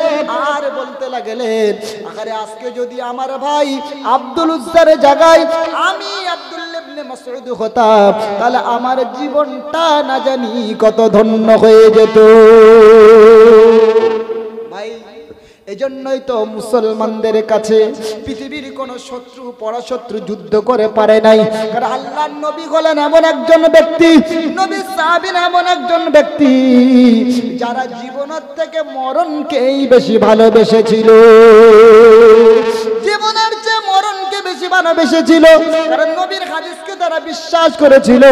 আর বলতে লাগলেন, আরে আজকে যদি আমার ভাই আব্দুল উজ্জার জায়গায় আমি আব্দুল্লাহ ইবনে মাসউদ হতাম, তাহলে আমার জীবনটা না জানি কত ধন্য হয়ে যেত। ভাই এজন্যই তো মুসলমানদের কাছে পৃথিবীর কোন শত্রু পরাশত্রু যুদ্ধ করে পারে নাই, কারণ আল্লাহর নবী হলেন এমন একজন ব্যক্তি, নবী সাহাবী এমন একজন ব্যক্তি যারা জীবনের থেকে মরণকেই বেশি ভালোবেসেছিল, জীবনের চেয়ে মরণকে বেশি ভালোবেসেছিল, কারণ নবীর হাদিসকে তারা বিশ্বাস করেছিল,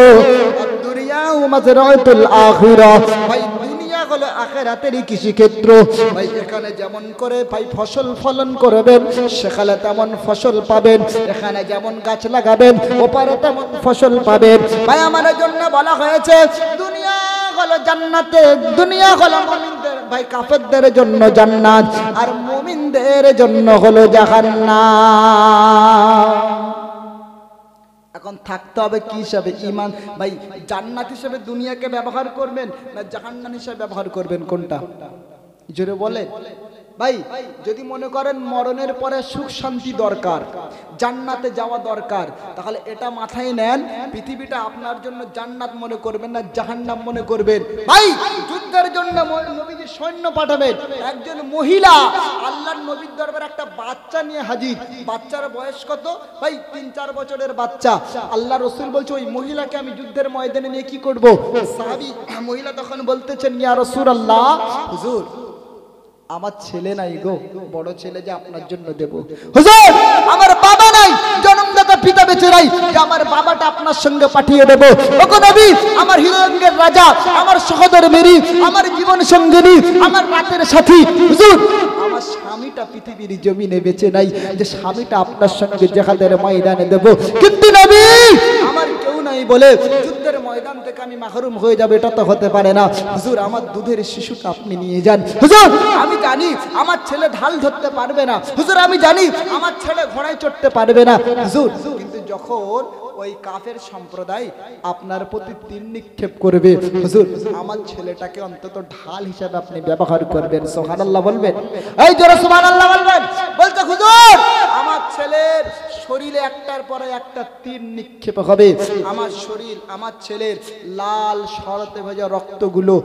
দুনিয়াউ মাজরাতুল আখিরাহ। ভাই দুনিয়া হলো আখিরাতেরই কৃষিক্ষেত্র। ভাই এখানে যেমন করে ভাই ফসল ফলন করবেন, সেখানে তেমন ফসল পাবেন, এখানে যেমন গাছ লাগাবেন ওপারে তেমন ফসল পাবেন। ভাই আমাদের জন্য বলা হয়েছে দুনিয়া হলো জান্নাতে, দুনিয়া হলো মুমিনদের, ভাই কাফেরদের জন্য জান্নাত, আর মুমিনদের জন্য হলো জাহান্নাম। এখন থাকতে হবে কি হিসাবে? ঈমান। ভাই জান্নাত হিসেবে দুনিয়াকে ব্যবহার করবেন না জাহান্নাম হিসেবে ব্যবহার করবেন, কোনটা জোরে বলে? ভাই যদি মনে করেন মরণের পরে সুখ শান্তি দরকার, জান্নাতে যাওয়া দরকার, তাহলে এটা মাথায় নেন, পৃথিবীটা আপনার জন্য জান্নাত মনে করবেন না জাহান্নাম মনে করবেন। ভাই যুদ্ধ যুদ্ধের জন্য নবীজি সৈন্য পাঠাবেন, একজন মহিলা আল্লাহর নবীর দরবারে একটা বাচ্চা নিয়ে হাজির। বাচ্চার বয়স কত ভাই? 3-4 বছরের বাচ্চা। আল্লাহ রাসূল বলছে ওই মহিলাকে আমি যুদ্ধের ময়দানে নিয়ে কি করব? সাহাবী মহিলা তখন বলতেছেন, ইয়া রাসূলুল্লাহ, হুজুর আমার ছেলে নাই গো, বড় ছেলে যে আপনার জন্য দেব। হুজুর আমার বাবা নাই, জন্মদাতা পিতা বেঁচে নাই, যে আমার বাবাটা আপনার সঙ্গে পাঠিয়ে দেব। ওগো নবী, আমার হিরণের রাজা, আমার সহোদর মেরি, আমার জীবন সঙ্গিনী, আমার রাতের সাথী, হুজুর আমার স্বামীটা পৃথিবীর জমিনে বেঁচে নাই, যে স্বামীটা আপনার সঙ্গে জিহাদের ময়দানে দেব। কিন্তু নবী আমার কেউ নাই বলে যুদ্ধের ময়দান থেকে আমি মাহরুম হয়ে যাব, এটা তো হতে পারে না। হুজুর আমার দুধের শিশুটা আপনি নিয়ে যান। হুজুর আমি জানি আমার ছেলে ঢাল ধরতে পারবে না। হুজুর আমি জানি আমার ছেলে ঘোড়ায় চড়তে পারবে না। হুজুর কিন্তু যখন ওই কাফের সম্প্রদায় আপনার প্রতি তীর নিক্ষেপ করবে, হুজুর আমার ছেলেটাকে অন্তত ঢাল হিসেবে আপনি ব্যবহার করবেন। সুবহানাল্লাহ বলবেন, এই জোরে সুবহানাল্লাহ বলবেন। বলতে হুজুর আমার ছেলের শরীরে একটার পরে একটা তীর নিক্ষেপ হবে, আমার শরীর আমার ছেলের লাল শরতে ভেজা রক্তগুলো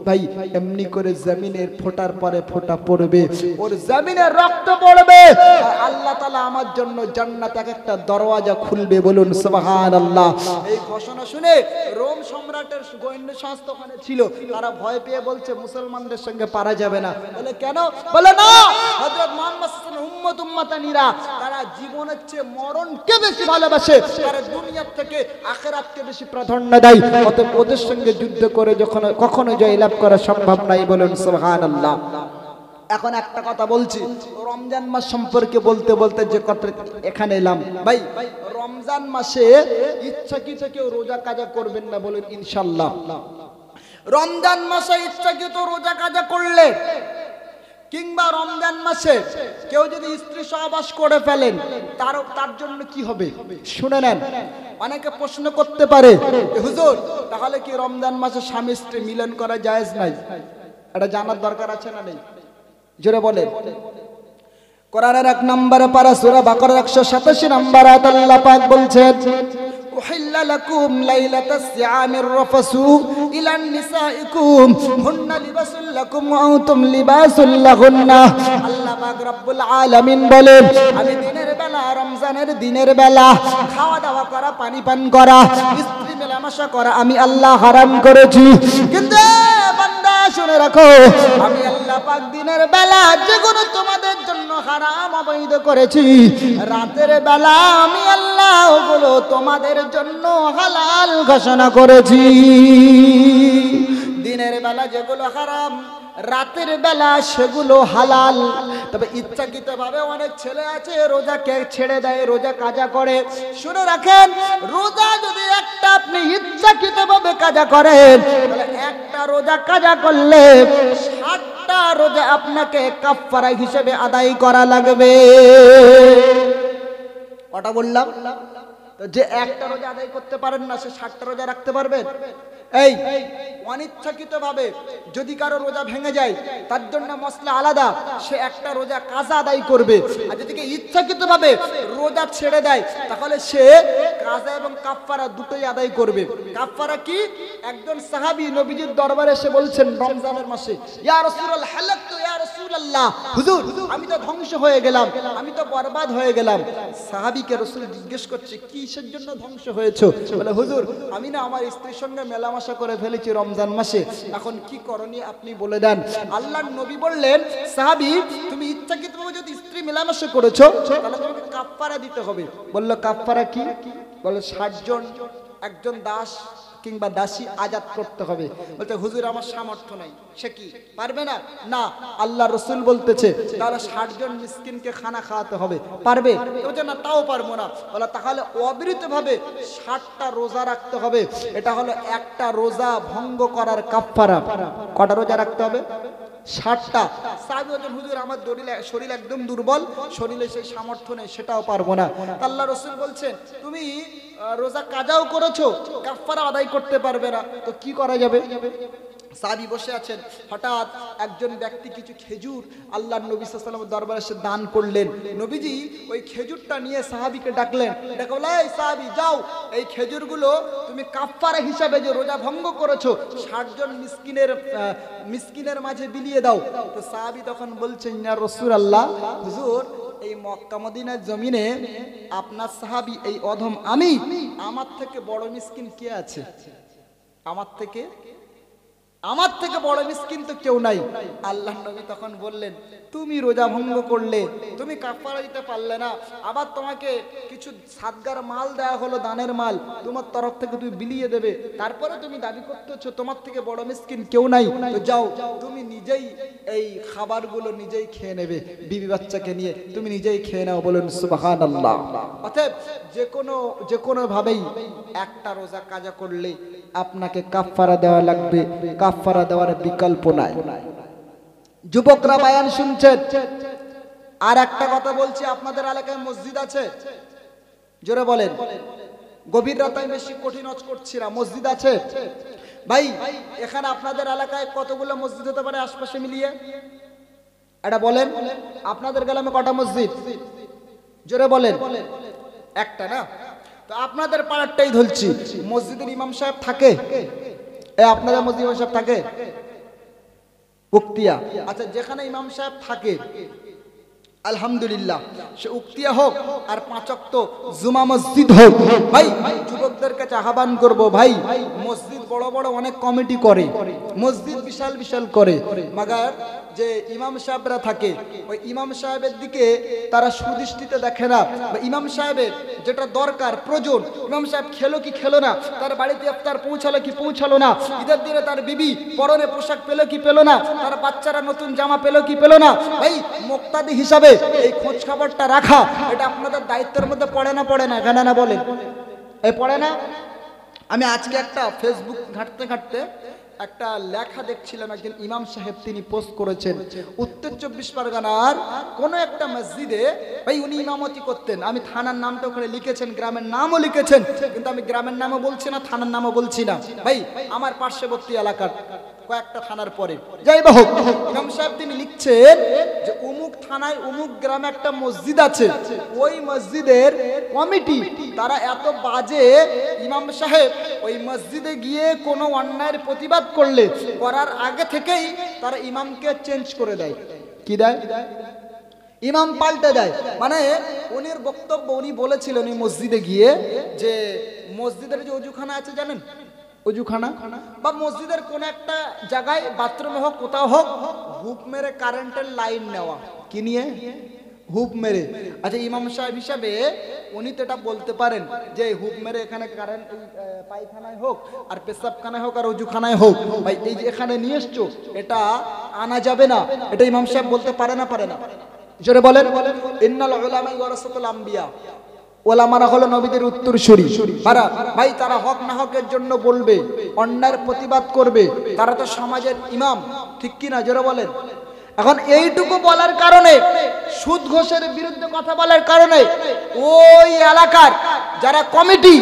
ভাই এমনি করে জমিনের ফোঁটার পরে ফোঁটা পড়বে, ওর জমিনের রক্ত পড়বে, আর আল্লাহ তাআলা আমার জন্য জান্নাতে একটা দরওয়াজা খুলবে। বলুন সুবহানাল্লাহ। এই ঘোষণা শুনে রোম সম্রাটের সৈন্য সংস্থা ওখানে ছিল, তারা ভয় পেয়ে বলছে মুসলমানদের সঙ্গে পারা যাবে না। বলে কেন? বলে না, হযরত মুহাম্মদ উম্মত উম্মাতানিরা তারা জীবনের চেয়ে মরণকে বেশি ভালোবাসে, তারা দুনিয়া থেকে আখিরাতকে বেশি প্রাধান্য দেয়। অতএব ওদের সঙ্গে যুদ্ধ করে যখন কখনো জয়লাভ করা সম্ভব নাই। বলুন সুবহানাল্লাহ। এখন একটা কথা বলছি, রমজান মাস সম্পর্কে বলতে বলতে যে কথা এখানে এলাম ভাই, রমজান মাসে ইচ্ছাকৃত কেউ রোজা কাজা করবেন না, বলেন ইনশাআল্লাহ। রমজান মাসে ইচ্ছাকৃত রোজা কাজা করলে কিংবা রমজান মাসে কেউ যদি স্ত্রী সহবাস করে ফেলেন, তার জন্য কি হবে শুনে নেন। অনেকে প্রশ্ন করতে পারে, হুজুর তাহলে কি রমজান মাসে স্বামী স্ত্রী মিলন করা জায়েজ নাই? এটা জানার দরকার আছে না নেই? জোরে বলেন। কোরআনের 1 নম্বরে পারা সূরা বাকারার 187 নম্বর আয়াত আল্লাহ পাক বলছেন, উহিল্লা লাকুম লাইলাতাস সিয়ামির রাফাসু ইলান নিসাইকুম হুন্না লিবাসুল লাকুম ওয়া আনতুম লিবাসুল লাহুন্না। আল্লাহ পাক রব্বুল আলামিন বলেন, আমি দিনের বেলা, রমজানের দিনের বেলা খাওয়া দাওয়া করা, পানি পান করা, স্ত্রী মেলামেশা করা আমি আল্লাহ হারাম করেছি। কিন্তু বান্দা শুনে রাখো, আমি আল্লাহ পাক দিনের বেলা যেগুলো তোমাদের জন্য হারাম অবৈধ করেছি, রাতের বেলা আমি আল্লাহ ওগুলো তোমাদের জন্য হালাল ঘোষণা করেছি। দিনের বেলা যেগুলো হারাম, রাতের বেলা সেগুলো হালাল। তবে ইচ্ছাকৃতভাবে অনেক ছেলে আছে রোজাকে ছেড়ে দেয়, রোজা কাজা করে। শুনে রাখেন, রোজা যদি একটা আপনি ইচ্ছাকৃতভাবে কাজা করেন, তাহলে একটা রোজা কাজা করলে 60টা রোজা আপনাকে কাফারা হিসেবে আদায় করা লাগবে। কটা বললাম? যে একটা রোজা আদায় করতে পারেন না, সে 60টা রোজা রাখতে পারবেন? এই অনিচ্ছাকৃতভাবে যদি কারো রোজা ভেঙে যায়, তার জন্য মসলা আলাদা, সে একটা রোজা কাজা আদায় করবে। আর যদি ইচ্ছাকৃতভাবে রোজা ছেড়ে দেয়, তাহলে সে কাজা এবং কাফারা দুটোই আদায় করবে। কাফারা কি? একজন সাহাবী নবীজির দরবারে এসে বলছেন রমজানের মাসে, ইয়া রাসূলুল্লাহ হালাকতু ইয়া রাসূলুল্লাহ, হুজুর আমি তো ধ্বংস হয়ে গেলাম, আমি তো বরবাদ হয়ে গেলাম। সাহাবীকে রাসূল জিজ্ঞেস করছে, কিসের জন্য ধ্বংস হয়েছো? বলে, হুজুর আমি না আমার স্ত্রীর সঙ্গে মেলামেশা করে ফেলেছি রমজান মাসে, এখন কি করণীয় আপনি বলে দেন। আল্লাহর নবী বললেন, সাহাবী তুমি ইচ্ছাকৃতভাবে যদি স্ত্রী মেলামেশা করেছো, তাহলে তোমাকে কাফারা দিতে হবে। বলল, কাফারা কি? বলে 60 জন একজন দাস কিংবা দাসী আজাদ করতে হবে। বলতে, হুজুর আমার সামর্থ্য নাই। সে কি পারবে না? না, আল্লাহ রাসূল বলতেছে তাহলে 60 জন মিসকিনকে খানা খাওয়াতে হবে। পারবে? বলছে না, তাও পারবো না। বলে, তাহলে অবিরতভাবে 60টা রোজা রাখতে হবে। এটা হলো একটা রোজা ভঙ্গ করার কাফারা। কটা রোজা রাখতে হবে? 60টা। সাহাবী বলেন, হুজুর আমার শরীর একদম দুর্বল, শরীরে সেই সামর্থ্য নেই, সেটাও পারবো না। আল্লাহ রাসূল বলছেন, তুমি রোজা কাজাও করেছো, কাফারা আদায় করতে পারবে না, তো কি করা যাবে? সাহাবী বসে আছেন, হঠাৎ একজন ব্যক্তি কিছু খেজুর আল্লাহর নবী সাল্লাল্লাহু আলাইহি ওয়াসাল্লামের দরবারে এসে দান করলেন। নবীজি ওই খেজুরটা নিয়ে সাহাবীকে ডাকলেন, ডেকে বললেন, এই সাহাবী যাও, এই খেজুরগুলো তুমি কাফারা হিসাবে যে রোজা ভঙ্গ করেছো 60 জন মিসকিনের মাঝে বিলিয়ে দাও। তো সাহাবী তখন বলছেন, ইয়া রাসূলুল্লাহ, হুজুর এই মক্কা মদিনার জমিনে আপনার সাহাবী এই অধম আমি, আমার থেকে বড় মিসকিন কে আছে? আমার থেকে বড় মিসকিন তো কেউ নাই। আল্লাহর নবী তখন বললেন, তুমি রোজা ভঙ্গ করলে, তুমি কাফারা দিতে পারলে না, আবার তোমাকে কিছু সাদগার মাল দেওয়া হলো, দানের মাল, তোমার তরফ থেকে তুমি বিলিয়ে দেবে, তারপরে তুমি দাবি করতেছো তোমার থেকে বড় মিসকিন কেউ নাই। তো যাও, তুমি নিজেই এই খাবারগুলো নিজেই খেয়ে নেবে, বিবি বাচ্চাকে নিয়ে তুমি নিজেই খেয়ে নাও। বলুন সুবহানাল্লাহ। অতএব যে কোনো ভাবেই একটা রোজা কাজা করলে আপনাকে কাফারা দেওয়া লাগবে, কাফারা দেওয়ার বিকল্প নাই। যুবকরা বায়ান শুনছেন, আর একটা কথা বলছি, আপনাদের এলাকায় মসজিদ আছে? জোরে বলেন। গভীর রাতে আমি বেশি কঠিন ওয়াজ করছি না, মসজিদ আছে ভাই? এখানে আপনাদের এলাকায় কতগুলো মসজিদ হতে পারে আশপাশে মিলিয়ে? এটা বলেন, আপনাদের গ্রামে কটা মসজিদ? জোরে বলেন। একটা না? তো আপনাদের পাড়ারটাই ধরছি, মসজিদের ইমাম সাহেব থাকে? আপনাদের মসজিদ ইমাম সাহেব থাকে? উক্তিয়া। আচ্ছা, যেখানে ইমাম সাহেব থাকে আলহামদুলিল্লাহ, সে উক্তিয়া হোক আর 5 ওয়াক্ত জুমা মসজিদ হোক, ভাই যুবকদের কাছে আহ্বান করব, ভাই মসজিদ বড় বড় অনেক কমিটি করে, মসজিদ বিশাল বিশাল করে, মাগার যে ইমাম সাহেবরা থাকে ওই ইমাম সাহেবের দিকে তারা সুদৃষ্টিতে দেখে না, বা ইমাম সাহেবের যেটা দরকার প্রয়োজন, ইমাম সাহেব খেলো কি খেলো না, তার বাড়িতে ইফতার পৌঁছালো কি পৌঁছালো না, ঈদের দিনে তার বিবি পরনে পোশাক পেলো কি পেলো না, তার বাচ্চারা নতুন জামা পেলো কি পেলো না, ভাই মুক্তাদি হিসাবে এই খোঁজ খবরটা রাখা, এটা আপনাদের দায়িত্বের মধ্যে পড়ে না? পড়ে না? কেন না বলেন? এই পড়ে না? আমি আজকে একটা ফেসবুক ঘাঁটতে ঘাঁটতে একটা লেখা দেখছিলাম, একজন ইমাম সাহেব তিনি পোস্ট করেছেন, উত্তর 24 পরগনার কোন একটা মসজিদে ভাই উনি ইমামতি করতেন। আমি থানার নামটা ওখানে লিখেছেন, গ্রামের নামও লিখেছেন, কিন্তু আমি গ্রামের নামও বলছি না, থানার নামও বলছি না, ভাই আমার পার্শ্ববর্তী এলাকার কয়েকটা থানার পরে। যাই হোক, ইমাম সাহেব তিনি লিখছেন যে অমুক থানায় অমুক গ্রামে একটা মসজিদ আছে, ওই মসজিদের কমিটি তারা এত বাজে, ইমাম সাহেব ওই মসজিদে গিয়ে কোনো অন্যায়ের প্রতিবাদ করলে করার আগে থেকেই তারা ইমামকে চেঞ্জ করে দেয়। কি দেয়? ইমাম পাল্টে দেয়। মানে উনির বক্তব্য, উনি বলেছিলেন ওই মসজিদে গিয়ে যে মসজিদের যে অজুখানা আছে জানেন, অজুখানা বা মসজিদের কোন একটা জায়গায় বাথরুমে হোক কোথাও হোক, হুপ মেরে কারেন্টের লাইন নেওয়া। কি নিয়ে? হুপ মেরে। আচ্ছা, ইমাম সাহেব হিসাবে উনি তো এটা বলতে পারেন যে হুপ মেরে এখানে কারেন্ট পায়খানায় হোক আর পেশাবখানায় হোক আর অজুখানায় হোক, ভাই এই যে এখানে নিয়ে এসছো এটা আনা যাবে না, এটা ইমাম সাহেব বলতে পারে না? পারে না? জোরে বলেন। ইন্নাল উলামা ওয়ারাসাতুল আম্বিয়া, ওলামারা হলো নবীদের উত্তরসূরি। ভাই তারা হক না হকের জন্য বলবে, অন্যায়ের প্রতিবাদ করবে, তারা তো সমাজের ইমাম, ঠিক কি না? জোরে বলেন। এখন এইটুকু বলার কারণে, সুদ ঘোষের বিরুদ্ধে কথা বলার কারণে ওই এলাকার যারা কমিটি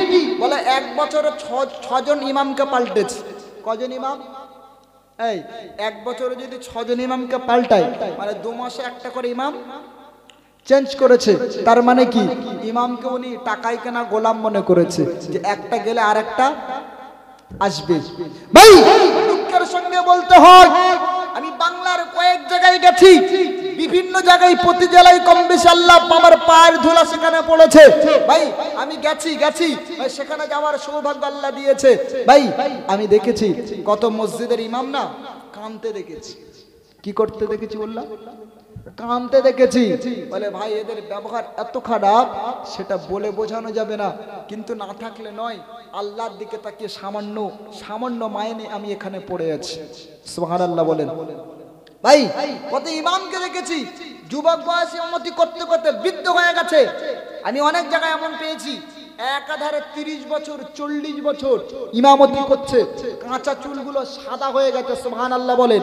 বলে 1 বছরে 6 জন ইমামকে পাল্টেছে। কজন ইমাম? এই 1 বছরে যদি 6 জন ইমামকে পাল্টায়, মানে 2 মাসে একটা করে ইমাম চেঞ্জ করেছে। তার মানে কি? ইমামকে উনি টাকায় কেনা গোলাম মনে করেছে, যে একটা গেলে আর একটা আসবে। ভাই দুঃখের সঙ্গে বলতে হয়, আমি বাংলার কয়েক জায়গায় গেছি, বিভিন্ন জায়গায় প্রতি জেলায় কম বেশি আল্লাহ আমার পায়ের ধুলা সেখানে পড়েছে। ভাই আমি গেছি ভাই, সেখানে যাওয়ার সৌভাগ্য আল্লাহ দিয়েছে। ভাই আমি দেখেছি কত মসজিদের ইমাম না কাঁদতে দেখেছি। কি করতে দেখেছি বললাম? কাঁদতে দেখেছি। বলে ভাই এদের ব্যবহার এত খারাপ, সেটা বলে বোঝানো যাবে না, কিন্তু না থাকলে নয়, আল্লাহর দিকে তাকিয়ে সামান্য মাইনে আমি এখানে পড়ে আছি। সুবহানাল্লাহ বলেন। ভাই কত ইমামকে দেখেছি যুবক বয়সে ইমামতি করতে করতে বৃদ্ধ হয়ে গেছে। আমি অনেক জায়গায় এমন পেয়েছি, একাধারে 30 বছর 40 বছর ইমামতি করছে, কাঁচা চুলগুলো সাদা হয়ে গেছে, সুবহানাল্লাহ বলেন।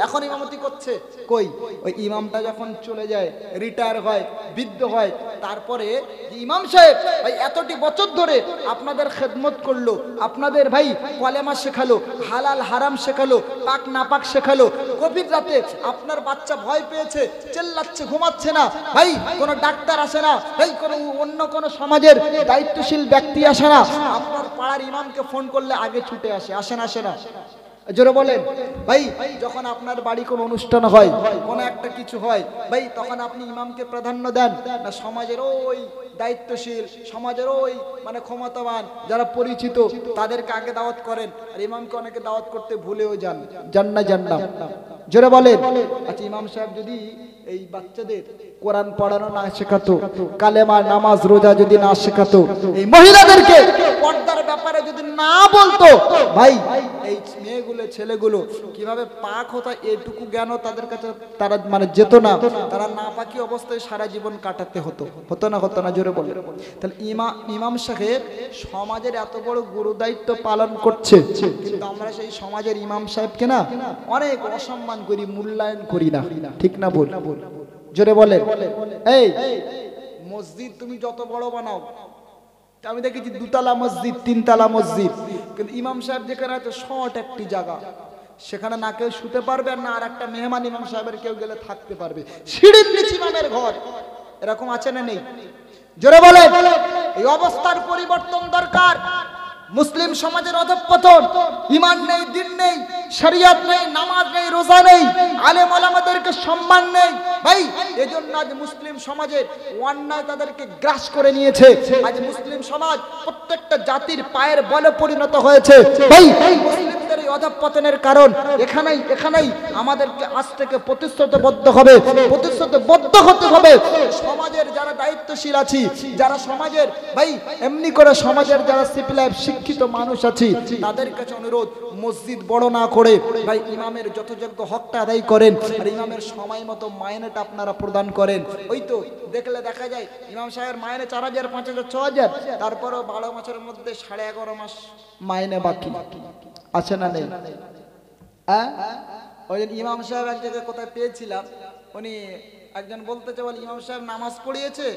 এখন ইমামতি করছে, কই ওই ইমামটা যখন চলে যায়, রিটায়ার হয়, বৃদ্ধ হয়, তারপরে ইমাম সাহেব ভাই এতটি বছর ধরে আপনাদের খেদমত করলো, আপনাদের ভাই কলেমা শেখালো, হালাল হারাম শেখালো, পাক নাপাক শেখালো, গভীর রাতে আপনার বাচ্চা ভয় পেয়েছে, চেল্লাচ্ছে, ঘুমাচ্ছে না, ভাই কোনো ডাক্তার আসে না, ভাই কোনো অন্য কোনো সমাজের দায়িত্বশীল ব্যক্তি আসে না, আপনার পাড়ার ইমামকে ফোন করলে আগে ছুটে আসে, আসে না? জোরে বলেন ভাই। যখন আপনার বাড়ি কোনো অনুষ্ঠান হয়, কোনো একটা কিছু হয়, ভাই তখন আপনি ইমামকে প্রাধান্য দেন না সমাজের ওই দায়িত্বশীল, সমাজের ওই মানে ক্ষমতাবান যারা পরিচিত তাদেরকে আগে দাওয়াত করেন, আর ইমামকে অনেকে দাওয়াত করতে ভুলেও যান না। জোরে বলেন। আচ্ছা, ইমাম সাহেব যদি এই বাচ্চাদের কোরআন পড়ানো না শেখাতো, কালেমা নামাজ রোজা যদি না শেখাতো, এই মহিলাদেরকে পর্দার ব্যাপারে যদি না বলতো, ভাই এই মেয়েগুলো ছেলেগুলো কিভাবে পাক হতো এইটুকু জ্ঞান তাদের কাছে তারা মানে যেত না, তারা নাপাকি অবস্থায় সারা জীবন কাটাতে হতো না? জোরে বলে। তাহলে ইমাম সাহেব সমাজের এত বড় গুরু দায়িত্ব পালন করছে, কিন্তু আমরা সেই সমাজের ইমাম সাহেবকে না অনেক অসম্মান করি, মূল্যায়ন করি না, ঠিক না বল? জোরে বলেন। এই মসজিদ তুমি যত বড় বানাও, আমি দেখেছি 2 তলা মসজিদ, 3 তলা মসজিদ, কিন্তু ইমাম সাহেব যেখানে আছে শর্ট একটি জায়গা, সেখানে না কেউ শুতে পারবে না, আর একটা মেহমান ইমাম সাহেবের কেউ গেলে থাকতে পারবে, সিঁড়ির নিচে ইমামের ঘর, এরকম আছে না নেই? জোরে বলে। এই অবস্থার পরিবর্তন দরকার। মুসলিম সমাজের অধঃপতন, ঈমান নেই, দ্বীন নেই, শরীয়ত নেই, নামাজ নেই, রোজা নেই, আলেম ওলামাদেরকে সম্মান নেই, ভাই এজন্য আজ মুসলিম সমাজে অন্যায় তাদেরকে গ্রাস করে নিয়েছে। আজ মুসলিম সমাজ প্রত্যেকটা জাতির পায়ের বলে পরিণত হয়েছে। ভাই মুসলিমদের এই অধঃপতনের কারণ এখানেই আমাদেরকে আজ থেকে প্রতিশ্রুতিবদ্ধ হতে হবে। সমাজের যারা দায়িত্বশীল আছি, যারা সমাজের ভাই এমনি করে সমাজের যারা সিপিলাইফ শিক্ষিত মানুষ আছি, তাদের কাছে অনুরোধ, মসজিদ বড় না করে ভাই ইমামের যথাযোগ্য হকটা আদায় করেন, আর ইমামের সময় মতো মাইনেটা আপনারা প্রদান করেন। ওই তো দেখা যায় ইমাম সাহেবের মাইনে 4000, 5000, 6000, তারপরেও 12 মাসের মধ্যে 11.5 মাস মাইনে বাকি আছে না নেই? ওই ইমাম সাহেব এক জায়গায় কোথায় পেয়েছিলাম, উনি একজন বলতেছে, বলে ইমাম সাহেব নামাজ পড়িয়েছে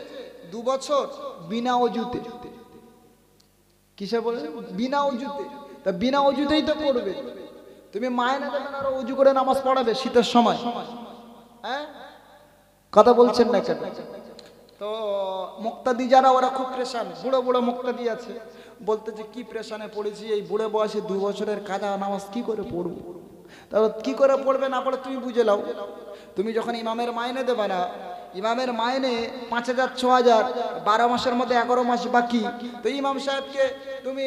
2 বছর বিনা অজুতে। কিসে বলে? বিনা অজুতে। তা বিনা অজুতেই তো পড়বে, তুমি মায়না দেবেন আর অজু করে নামাজ পড়াবে শীতের সময়? কথা বলছেন না কেন? তো মুক্তাদি যারা, ওরা খুব প্রেশান, বুড়ো মুক্তাদি আছে, বলতেছে কি প্রেশানে পড়েছি, এই বুড়ো বয়সে 2 বছরের কাজা নামাজ কি করে পড়বো? তাহলে কি করে পড়বে না পড়ে তুমি বুঝে নাও। তুমি যখন ইমামের মাইনে দেবে না, ইমামের মাইনে 5000, 6000, 12 মাসের মধ্যে 11 মাস বাকি, তো ইমাম সাহেবকে তুমি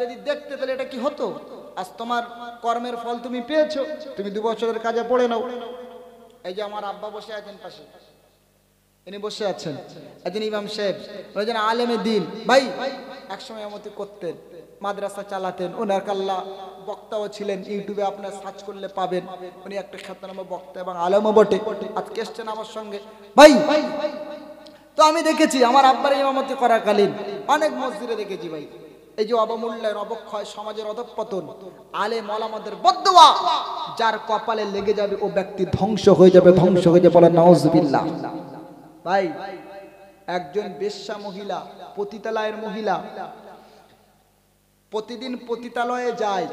যদি দেখতে, তাহলে এটা কি হতো? আজ তোমার কর্মের ফল তুমি পেয়েছো, তুমি 2 বছরের কাজে পড়ে নাও। এই যে আমার আব্বা বসে আছেন পাশে, ইনি বসে আছেন, একজন ইমাম সাহেব, একজন আলেমে দ্বীন, ভাই একসময় ইমামতি করতেন, মাদ্রাসা চালাতেন, ওনার কাল্লা বক্তাও ছিলেন, ইউটিউবে আপনার সার্চ করলে পাবেন, উনি একটা খ্যাতনামা বক্তা এবং আলেমও বটে। আজকে এসছেন আমার সঙ্গে ভাই। তো আমি দেখেছি আমার আব্বার ইমামতি করাকালীন অনেক মসজিদে দেখেছি ভাই, এই যে অবমূল্যায়ন, অবক্ষয়, সমাজের অধঃপতন, আলেম ওলামাদের বদদুয়া যার কপালে লেগে যাবে, ও ব্যক্তি ধ্বংস হয়ে যাবে। বলে নাউজুবিল্লাহ। ভাই একজন বেশ্যা মহিলা, পতিতালয়ের মহিলা, প্রতিদিন পতিতালয়ে যায়,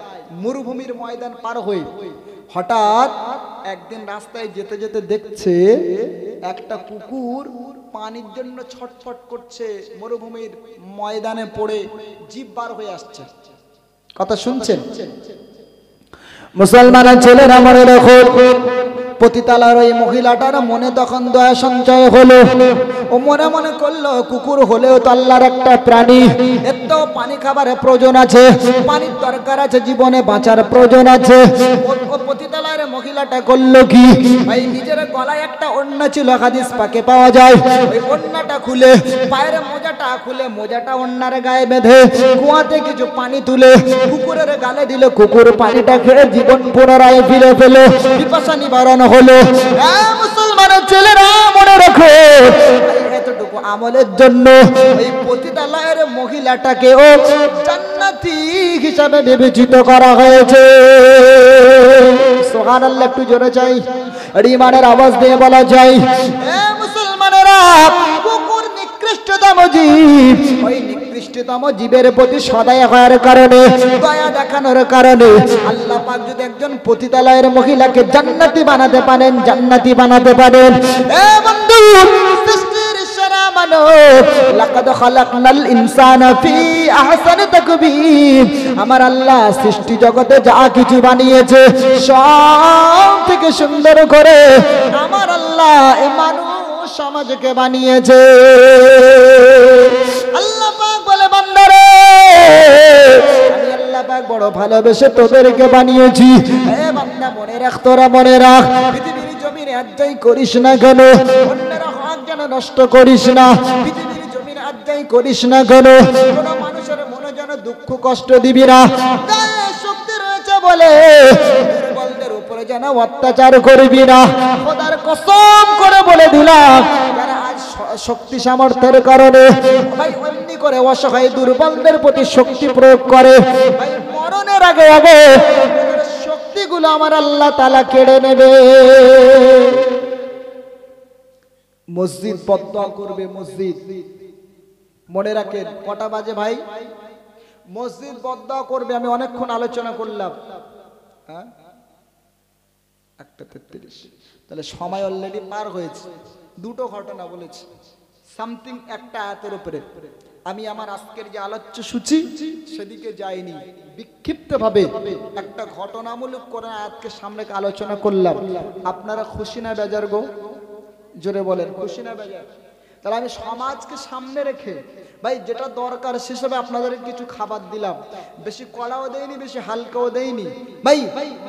মরুভূমির ময়দান পার হয়ে, হঠাৎ একদিন রাস্তায় যেতে যেতে দেখছে একটা কুকুর পানির জন্য ছটফট করছে, মরুভূমির ময়দানে পড়ে জীব বার হয়ে আসছে। কথা শুনছেন? মুসলমানের ছেলেরা মনে রাখো, পতিতালার ওই মহিলাটার মনে তখন দয়া সঞ্চয় হলো, ও মনে করলো কুকুর হলেও তো আল্লাহর একটা প্রাণী, এর তো পানি খাবারের প্রয়োজন আছে, পানির দরকার আছে, জীবনে বাঁচার প্রয়োজন আছে। ও পতিতালার মহিলাটা করলো কি, ভাই নিজের গলায় একটা ওড়না ছিল, হাদিস পাকে পাওয়া যায়, ওই ওড়নাটা খুলে, পায়ের মোজাটা খুলে, মোজাটা ওড়নার গায়ে বেঁধে কুয়াতে কিছু পানি তুলে কুকুরের গালে দিল, কুকুর পানিটা খেয়ে জীবন পুনরায় ফিরে পেল, পিপাসা নিবারণ হলো। মুসলমানের ছেলেরা মনে রাখো, এতটুকু আমলের জন্য ওই পতিতা পতিতালয়ের মহিলাটাকেও জান্নাতি হিসাবে বিবেচিত করা হয়েছে। সুবহানাল্লাহ, একটু জোরে চাই, ইমানের আওয়াজ দিয়ে বলা যায়। এ মুসলমানেরা, কুকুর নিকৃষ্টতম জীব, ওই নিকৃষ্টতম জীবের প্রতি সদয় হওয়ার কারণে, দয়া দেখানোর কারণে আল্লাহ পাক যদি একজন পতিতালয়ের মহিলাকে জান্নাতি বানাতে পারেন, জান্নাতি বানাতে পারেন। এ বন্ধু, সৃষ্টির সেরা মানব, লাকাদ খালাকনাল ইনসানা ফি আহসানি তাকবীর, আমার আল্লাহ সৃষ্টি জগতে যা কিছু বানিয়েছে সব থেকে সুন্দর করে আমার আল্লাহ এই মানুষ সমাজকে বানিয়েছে। আল্লাহ পাক বলে, বান্দারে আমি আল্লাহ পাক বড় ভালোবেসে তোদেরকে বানিয়েছি। এ বান্দা, মনে রাখ, তোরা মনে রাখ, পৃথিবীর জমিনে আজ্ঞাই করিস না কেন, অন্যের হক যেন নষ্ট করিস না, পৃথিবীর জমিনে আজ্ঞাই করিস না কেন, কোন মানুষের মনে যেন দুঃখ কষ্ট দিবি না, শক্তি রয়েছে বলে দুর্বলদের উপরে যেন অত্যাচার করবি না। খোদার কসম করে বলে দিলাম, যারা আজ শক্তি সামর্থ্যের কারণে ভাই অমনি করে অসহায় দুর্বলদের প্রতি শক্তি প্রয়োগ করে, ভাই মরণের আগে আগে শক্তিগুলো আমার আল্লাহ তাআলা কেড়ে নেবে। মসজিদ বদদোয়া করবে, মসজিদ মনে রাখেন। কটা বাজে ভাই? মসজিদ বদদোয়া করবে। আমি অনেকক্ষণ আলোচনা করলাম, হ্যাঁ 1:33, তাহলে সময় অলরেডি পার হয়েছে। দুটো ঘটনা বলেছি, সামথিং একটা আয়াতের উপরে। আমি আমার আজকের যে আলোচ্য সূচি সেদিকে যাইনি, বিক্ষিপ্তভাবে একটা ঘটনামূলক করে আয়াতকে সামনে আলোচনা করলাম। আপনারা খুশি না বেজার গো? জোরে বলেন, খুশি না বেজার? তাহলে আমি সমাজকে সামনে রেখে ভাই যেটা দরকার সেসবে আপনাদের কিছু খাবার দিলাম। বেশি কড়াও দেয়নি, বেশি হালকাও দেয়নি। ভাই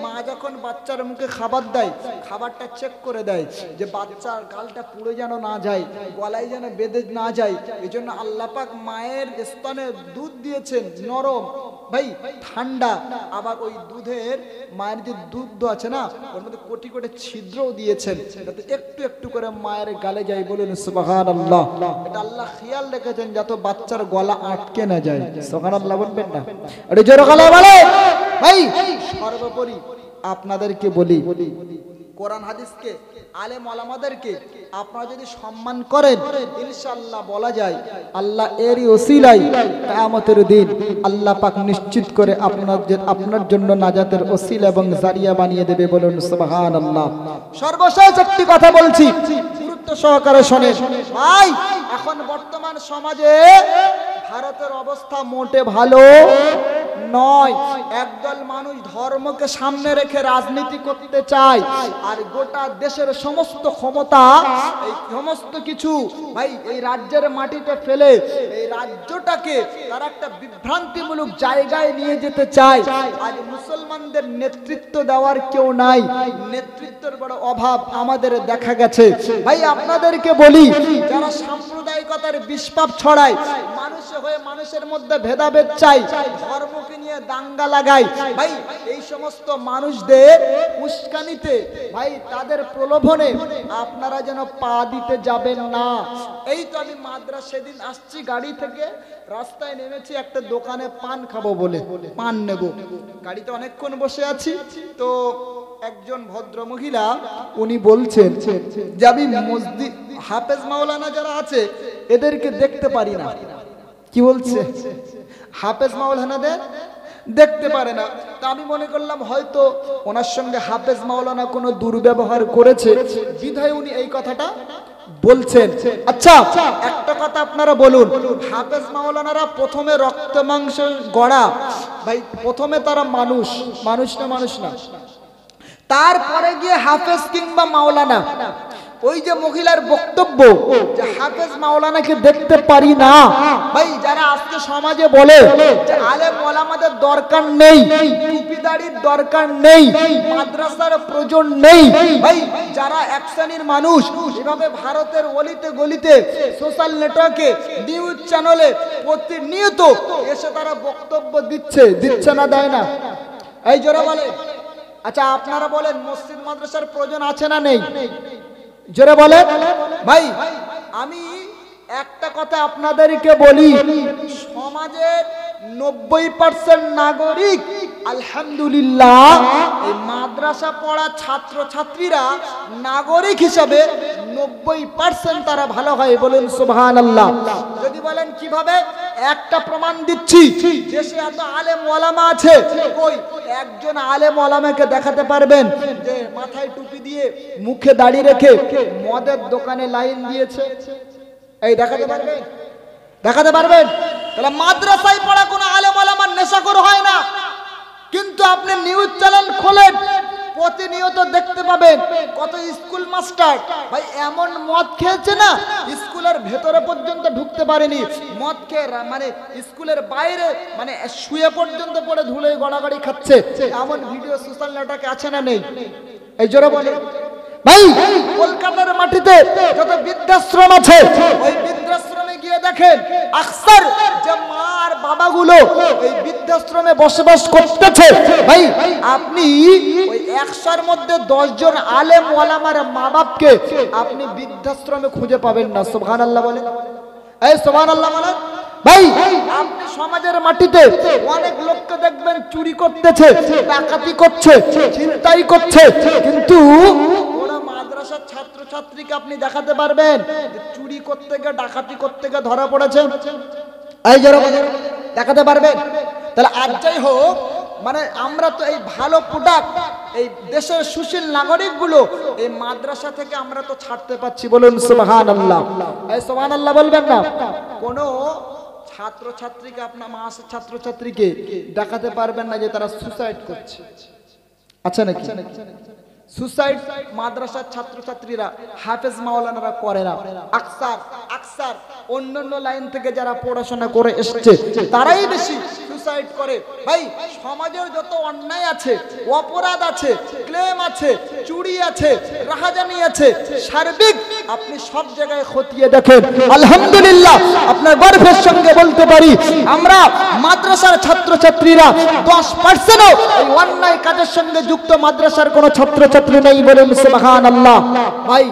মা যখন বাচ্চার মুখে খাবার দেয়, খাবারটা চেক করে দেয় যে বাচ্চার গালটা পুড়ে যেন না যায়, গলায় যেন বেঁধে না যায়। এই জন্য আল্লাহ পাক মায়ের স্তনে দুধ দিয়েছেন নরম, ভাই ঠান্ডা, আবার ওই দুধের মায়ের যে দুধ আছে না, ওর মধ্যে কোটি কোটি ছিদ্রও দিয়েছেন যাতে একটু একটু করে মায়ের গালে যায়। বলুন সুবহানাল্লাহ। এটা আল্লাহ খেয়াল রেখেছেন যাতে বাচ্চার গলা আটকে না যায়। সুবহানাল্লাহ বলবেন না? এটা জোরে গলায় বলে। ভাই সর্বোপরি আপনাদেরকে বলি, কোরআন হাদিসকে, আলেম ওলামাদেরকে আপনারা যদি সম্মান করেন, ইনশাআল্লাহ বলা যায় আল্লাহ এরই ওসিলায় কিয়ামতের দিন আল্লাহ পাক নিশ্চিত করে আপনার জন্য নাজাতের ওসিলা এবং জারিয়া বানিয়ে দেবে। বলুন সুবহানাল্লাহ। সর্বশেষ একটি কথা বলছি, গুরুত্ব সহকারে শোনেন ভাই। এখন বর্তমান সমাজে ভারতের অবস্থা মোটে ভালো নয়। একদল মানুষ ধর্মকে সামনে রেখে রাজনীতি করতে চায়, আর গোটা দেশের সমস্ত ক্ষমতা, এই সমস্ত কিছু ভাই এই রাজ্যের মাটিতে ফেলে এই রাজ্যটাকে তারা একটা বিভ্রান্তিমূলক জায়গায় নিয়ে যেতে চায়। আজ মুসলমানদের নেতৃত্ব দেওয়ার কেউ নাই, নেতৃত্বের বড় অভাব আমাদের দেখা গেছে। ভাই আপনাদেরকে বলি, যারা সাম্প্রদায়িকতার বিষপাপ ছড়ায়, মানুষে হয়ে মানুষের মধ্যে ভেদাভেদ চাই, ধর্মকে নিয়ে দাঙ্গা লাগায়, ভাই এই সমস্ত মানুষদের উস্কানিতে, ভাই তাদের প্রলোভনে আপনারা যেন পা দিতে যাবেন না। এই তো আমি মাদ্রাসা সেদিন আসছি, গাড়ি থেকে রাস্তায় নেমেছি, একটা দোকানে পান খাবো বলে পান নেব। গাড়িতে অনেকক্ষণ বসে আছি, তো একজন ভদ্র মহিলা উনি বলছেন যে আমি মসজিদ হাফেজ মাওলানা যারা আছে এদেরকে দেখতে পারি না। কি বলছে? হাফেজ মাওলানাদের দেখতে পারে না। তা আমি মনে করলাম হয়তো ওনার সঙ্গে হাফেজ মাওলানা কোনো দুর্ব্যবহার করেছে, বিধায় উনি এই কথাটা বলছেন। আচ্ছা একটা কথা আপনারা বলুন, হাফেজ মাওলানারা প্রথমে রক্ত মাংস গড়া, ভাই প্রথমে তারা মানুষ না, তারপরে গিয়ে হাফেজ কিংবা মাওলানা। ওই যে মহিলার বক্তব্য যে হাফেজ মাওলানাকে দেখতে পারি না, ভাই যারা আজকে সমাজে বলে যে আলেম ওলামাদের দরকার নেই, টুপিদারির দরকার নেই, মাদ্রাসার প্রয়োজন নেই, ভাই যারা এক শ্রেণীর মানুষ এভাবে ভারতের অলিতে গলিতে সোশ্যাল নেটওয়ার্কে নিউজ চ্যানেলে প্রতিনিয়ত এসে তারা বক্তব্য দিচ্ছে না, দেয় না? এই জোরে বলে। আচ্ছা আপনারা বলেন মসজিদ মাদ্রাসার প্রয়োজন আছে না নেই? জোরে বলে। ভাই আমি একটা কথা আপনাদেরকে বলি, সমাজের 90% নাগরিক আলহামদুলিল্লাহ এই মাদ্রাসা পড়া ছাত্র ছাত্রীরা নাগরিক হিসাবে 90% তারা ভালো হয়, বলুন সুবহানাল্লাহ। যদি বলেন কিভাবে, একটা প্রমাণ দিচ্ছি। দেশে এত আলেম ওলামা আছে, কই একজন আলেম ওলামাকে দেখাতে পারবেন যে মাথায় টুপি দিয়ে মুখে দাড়ি রেখে মদের দোকানে লাইন দিয়েছে? এই দেখাতে পারবেন? দেখাতে পারবেন? তাহলে মাদ্রাসায় পড়া কোনো আলেম ওলামার নেশাখোর হয় না। কিন্তু আপনি নিউজ চ্যানেল খোলেন, প্রতিনিয়ত দেখতে পাবেন কত স্কুল মাস্টার ভাই এমন মদ খেয়েছে না, স্কুলের ভেতরে পর্যন্ত ঢুকতে পারেনি, মদ খেয়ে মানে স্কুলের বাইরে মানে শুয়ে পর্যন্ত পড়ে ধুলে গড়াগড়ি খাচ্ছে। এমন ভিডিও সোশ্যাল নেটওয়ার্কে আছে না নেই? এই জোরে বলে ভাই, কলকাতার মাটিতে যত বৃদ্ধাশ্রম আছে, ওই বৃদ্ধাশ্রমে গিয়ে দেখেন আকসার যে মা আর বাবাগুলো ওই বৃদ্ধাশ্রমে বসবাস করতেছে, ভাই আপনি ওই 100-র মধ্যে 10 জন আলেম ওলামার মা বাপকে আপনি বৃদ্ধাশ্রমে খুঁজে পাবেন না। সুবহানাল্লাহ বলেন, এই সুবহানাল্লাহ বলেন। ভাই আপনি সমাজের মাটিতে অনেক লোককে দেখবেন চুরি করতেছে, ডাকাতি করছে, ছিনতাই করছে, কিন্তু মাদ্রাসার ছাত্র ছাত্রীকে আপনি দেখাতে পারবেন যে চুরি করতে গিয়ে ডাকাতি করতে গিয়ে ধরা পড়েছে? এই যারা দেখাতে পারবেন? তাহলে আজ যাই হোক, মানে আমরা তো এই ভালো প্রোডাক্ট এই দেশের সুশীল নাগরিকগুলো এই মাদ্রাসা থেকে আমরা তো ছাড়তে পাচ্ছি, বলুন সুবহানাল্লাহ। এই সুবহানাল্লাহ বলবেন না? কোনো ছাত্র ছাত্রীকে আপনার মাসের ছাত্র ছাত্রীকে দেখাতে পারবেন না যে তারা সুসাইড করছে? আচ্ছা নাকি? সুসাইড মাদ্রাসার ছাত্র ছাত্রীরা হাফেজ মাওলানারা করে না, আকসার অন্যান্য লাইন থেকে যারা পড়াশোনা করে এসেছে তারাই বেশি সুসাইড করে। ভাই সমাজের যত অন্যায় আছে, অপরাধ আছে, ক্লেম আছে, চুরি আছে, রাহাজানি আছে, সার্বিক আপনি সব জায়গায় খতিয়ে দেখেন, আলহামদুলিল্লাহ আপনার গর্বের সঙ্গে বলতে পারি আমরা মাদ্রাসার ছাত্র ছাত্রীরা 10%ও এই অন্যায় কাজের সঙ্গে যুক্ত মাদ্রাসার কোনো ছাত্র ছাত্রী নেই, বলেন সুবহানাল্লাহ। ভাই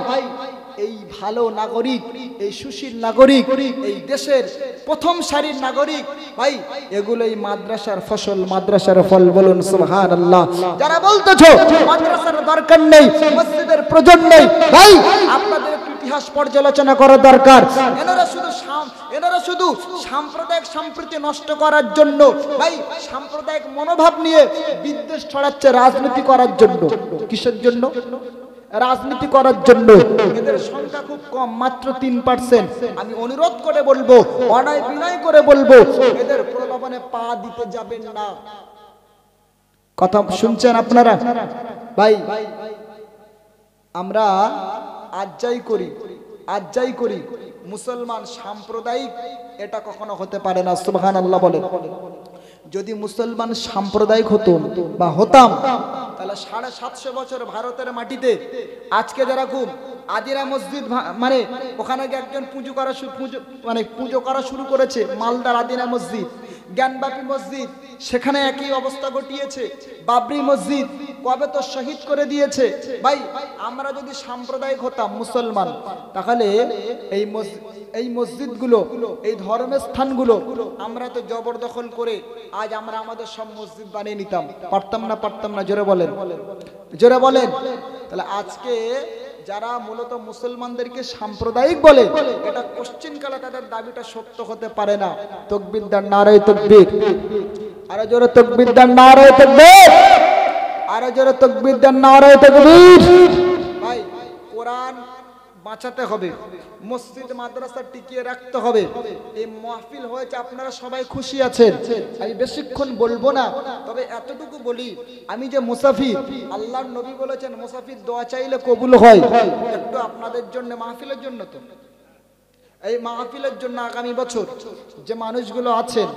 এই ভালো নাগরিক, এই সুশীল নাগরিক, এই দেশের প্রথম সারির নাগরিক, ভাই এগুলোই মাদ্রাসার ফসল, মাদ্রাসার ফল, বলুন সুবহানাল্লাহ। যারা বলতেছো মাদ্রাসার দরকার নেই, মসজিদের প্রয়োজন নেই, ভাই আপনাদের ইতিহাস পর্যালোচনা করা দরকার। এনারা শুধু সাম্প্রদায়িক সম্প্রীতি নষ্ট করার জন্য, ভাই সাম্প্রদায়িক মনোভাব নিয়ে বিদ্বেষ ছড়াচ্ছে রাজনীতি করার জন্য। কিসের জন্য? রাজনীতি করার জন্য। এদের সংখ্যা খুব কম, মাত্র 3%। আমি অনুরোধ করে বলবো, অনায় বিনয় করে বলবো, এদের প্রলোভনে পা দিতে যাবেন না। কথা শুনছেন আপনারা? ভাই আমরা আজ যাই করি মুসলমান সাম্প্রদায়িক এটা কখনো হতে পারে না। সুবহানাল্লাহ বলেন। যদি মুসলমান সাম্প্রদায়িক হতো বা হতাম, তাহলে 750 বছর ভারতের মাটিতে আজকে যেরকম আদিরা মসজিদ মানে ওখানে একজন পুজো করা শুরু করেছে, মালদার আদিনা মসজিদ, জ্ঞানবাপী মসজিদ সেখানে একই অবস্থা ঘটিয়েছে, বাবরি মসজিদ কবে তো শহীদ করে দিয়েছে। ভাই আমরা যদি সাম্প্রদায়িক হতাম মুসলমান, তাহলে এই মসজিদগুলো, এই ধর্মের স্থানগুলো আমরা তো জবরদখল করে আজ আমরা আমাদের সব মসজিদ বানিয়ে নিতাম। পারতাম না? পারতাম না? জোরে বলেন, জোরে বলেন। তাহলে আজকে যারা মূলত মুসলমানদেরকে সাম্প্রদায়িক বলে, এটা কোশ্চিন কালে তাদের দাবিটা সত্য হতে পারে না। তাকবীর দেন, নারায়ে তাকবীর। আরো জোরে তাকবীর দেন, নারায়ে তাকবীর। আরো জোরে তাকবীর দেন, নারায়ে তাকবীর। ভাই কোরআন বাঁচাতে হবে, মসজিদ মাদ্রাসা টিকিয়ে রাখতে হবে। এই মাহফিল হয়েছে, আপনারা সবাই খুশি আছেন, আমি বেশিক্ষণ বলবো না, তবে এতটুকু বলি, আমি যে মুসাফির, আল্লাহর নবী বলেছেন মুসাফির দোয়া চাইলে কবুল হয়। একটু আপনাদের জন্য, মাহফিলের জন্য, তো এই মাহফিলের জন্য আগামী বছর যে মানুষগুলো আছেন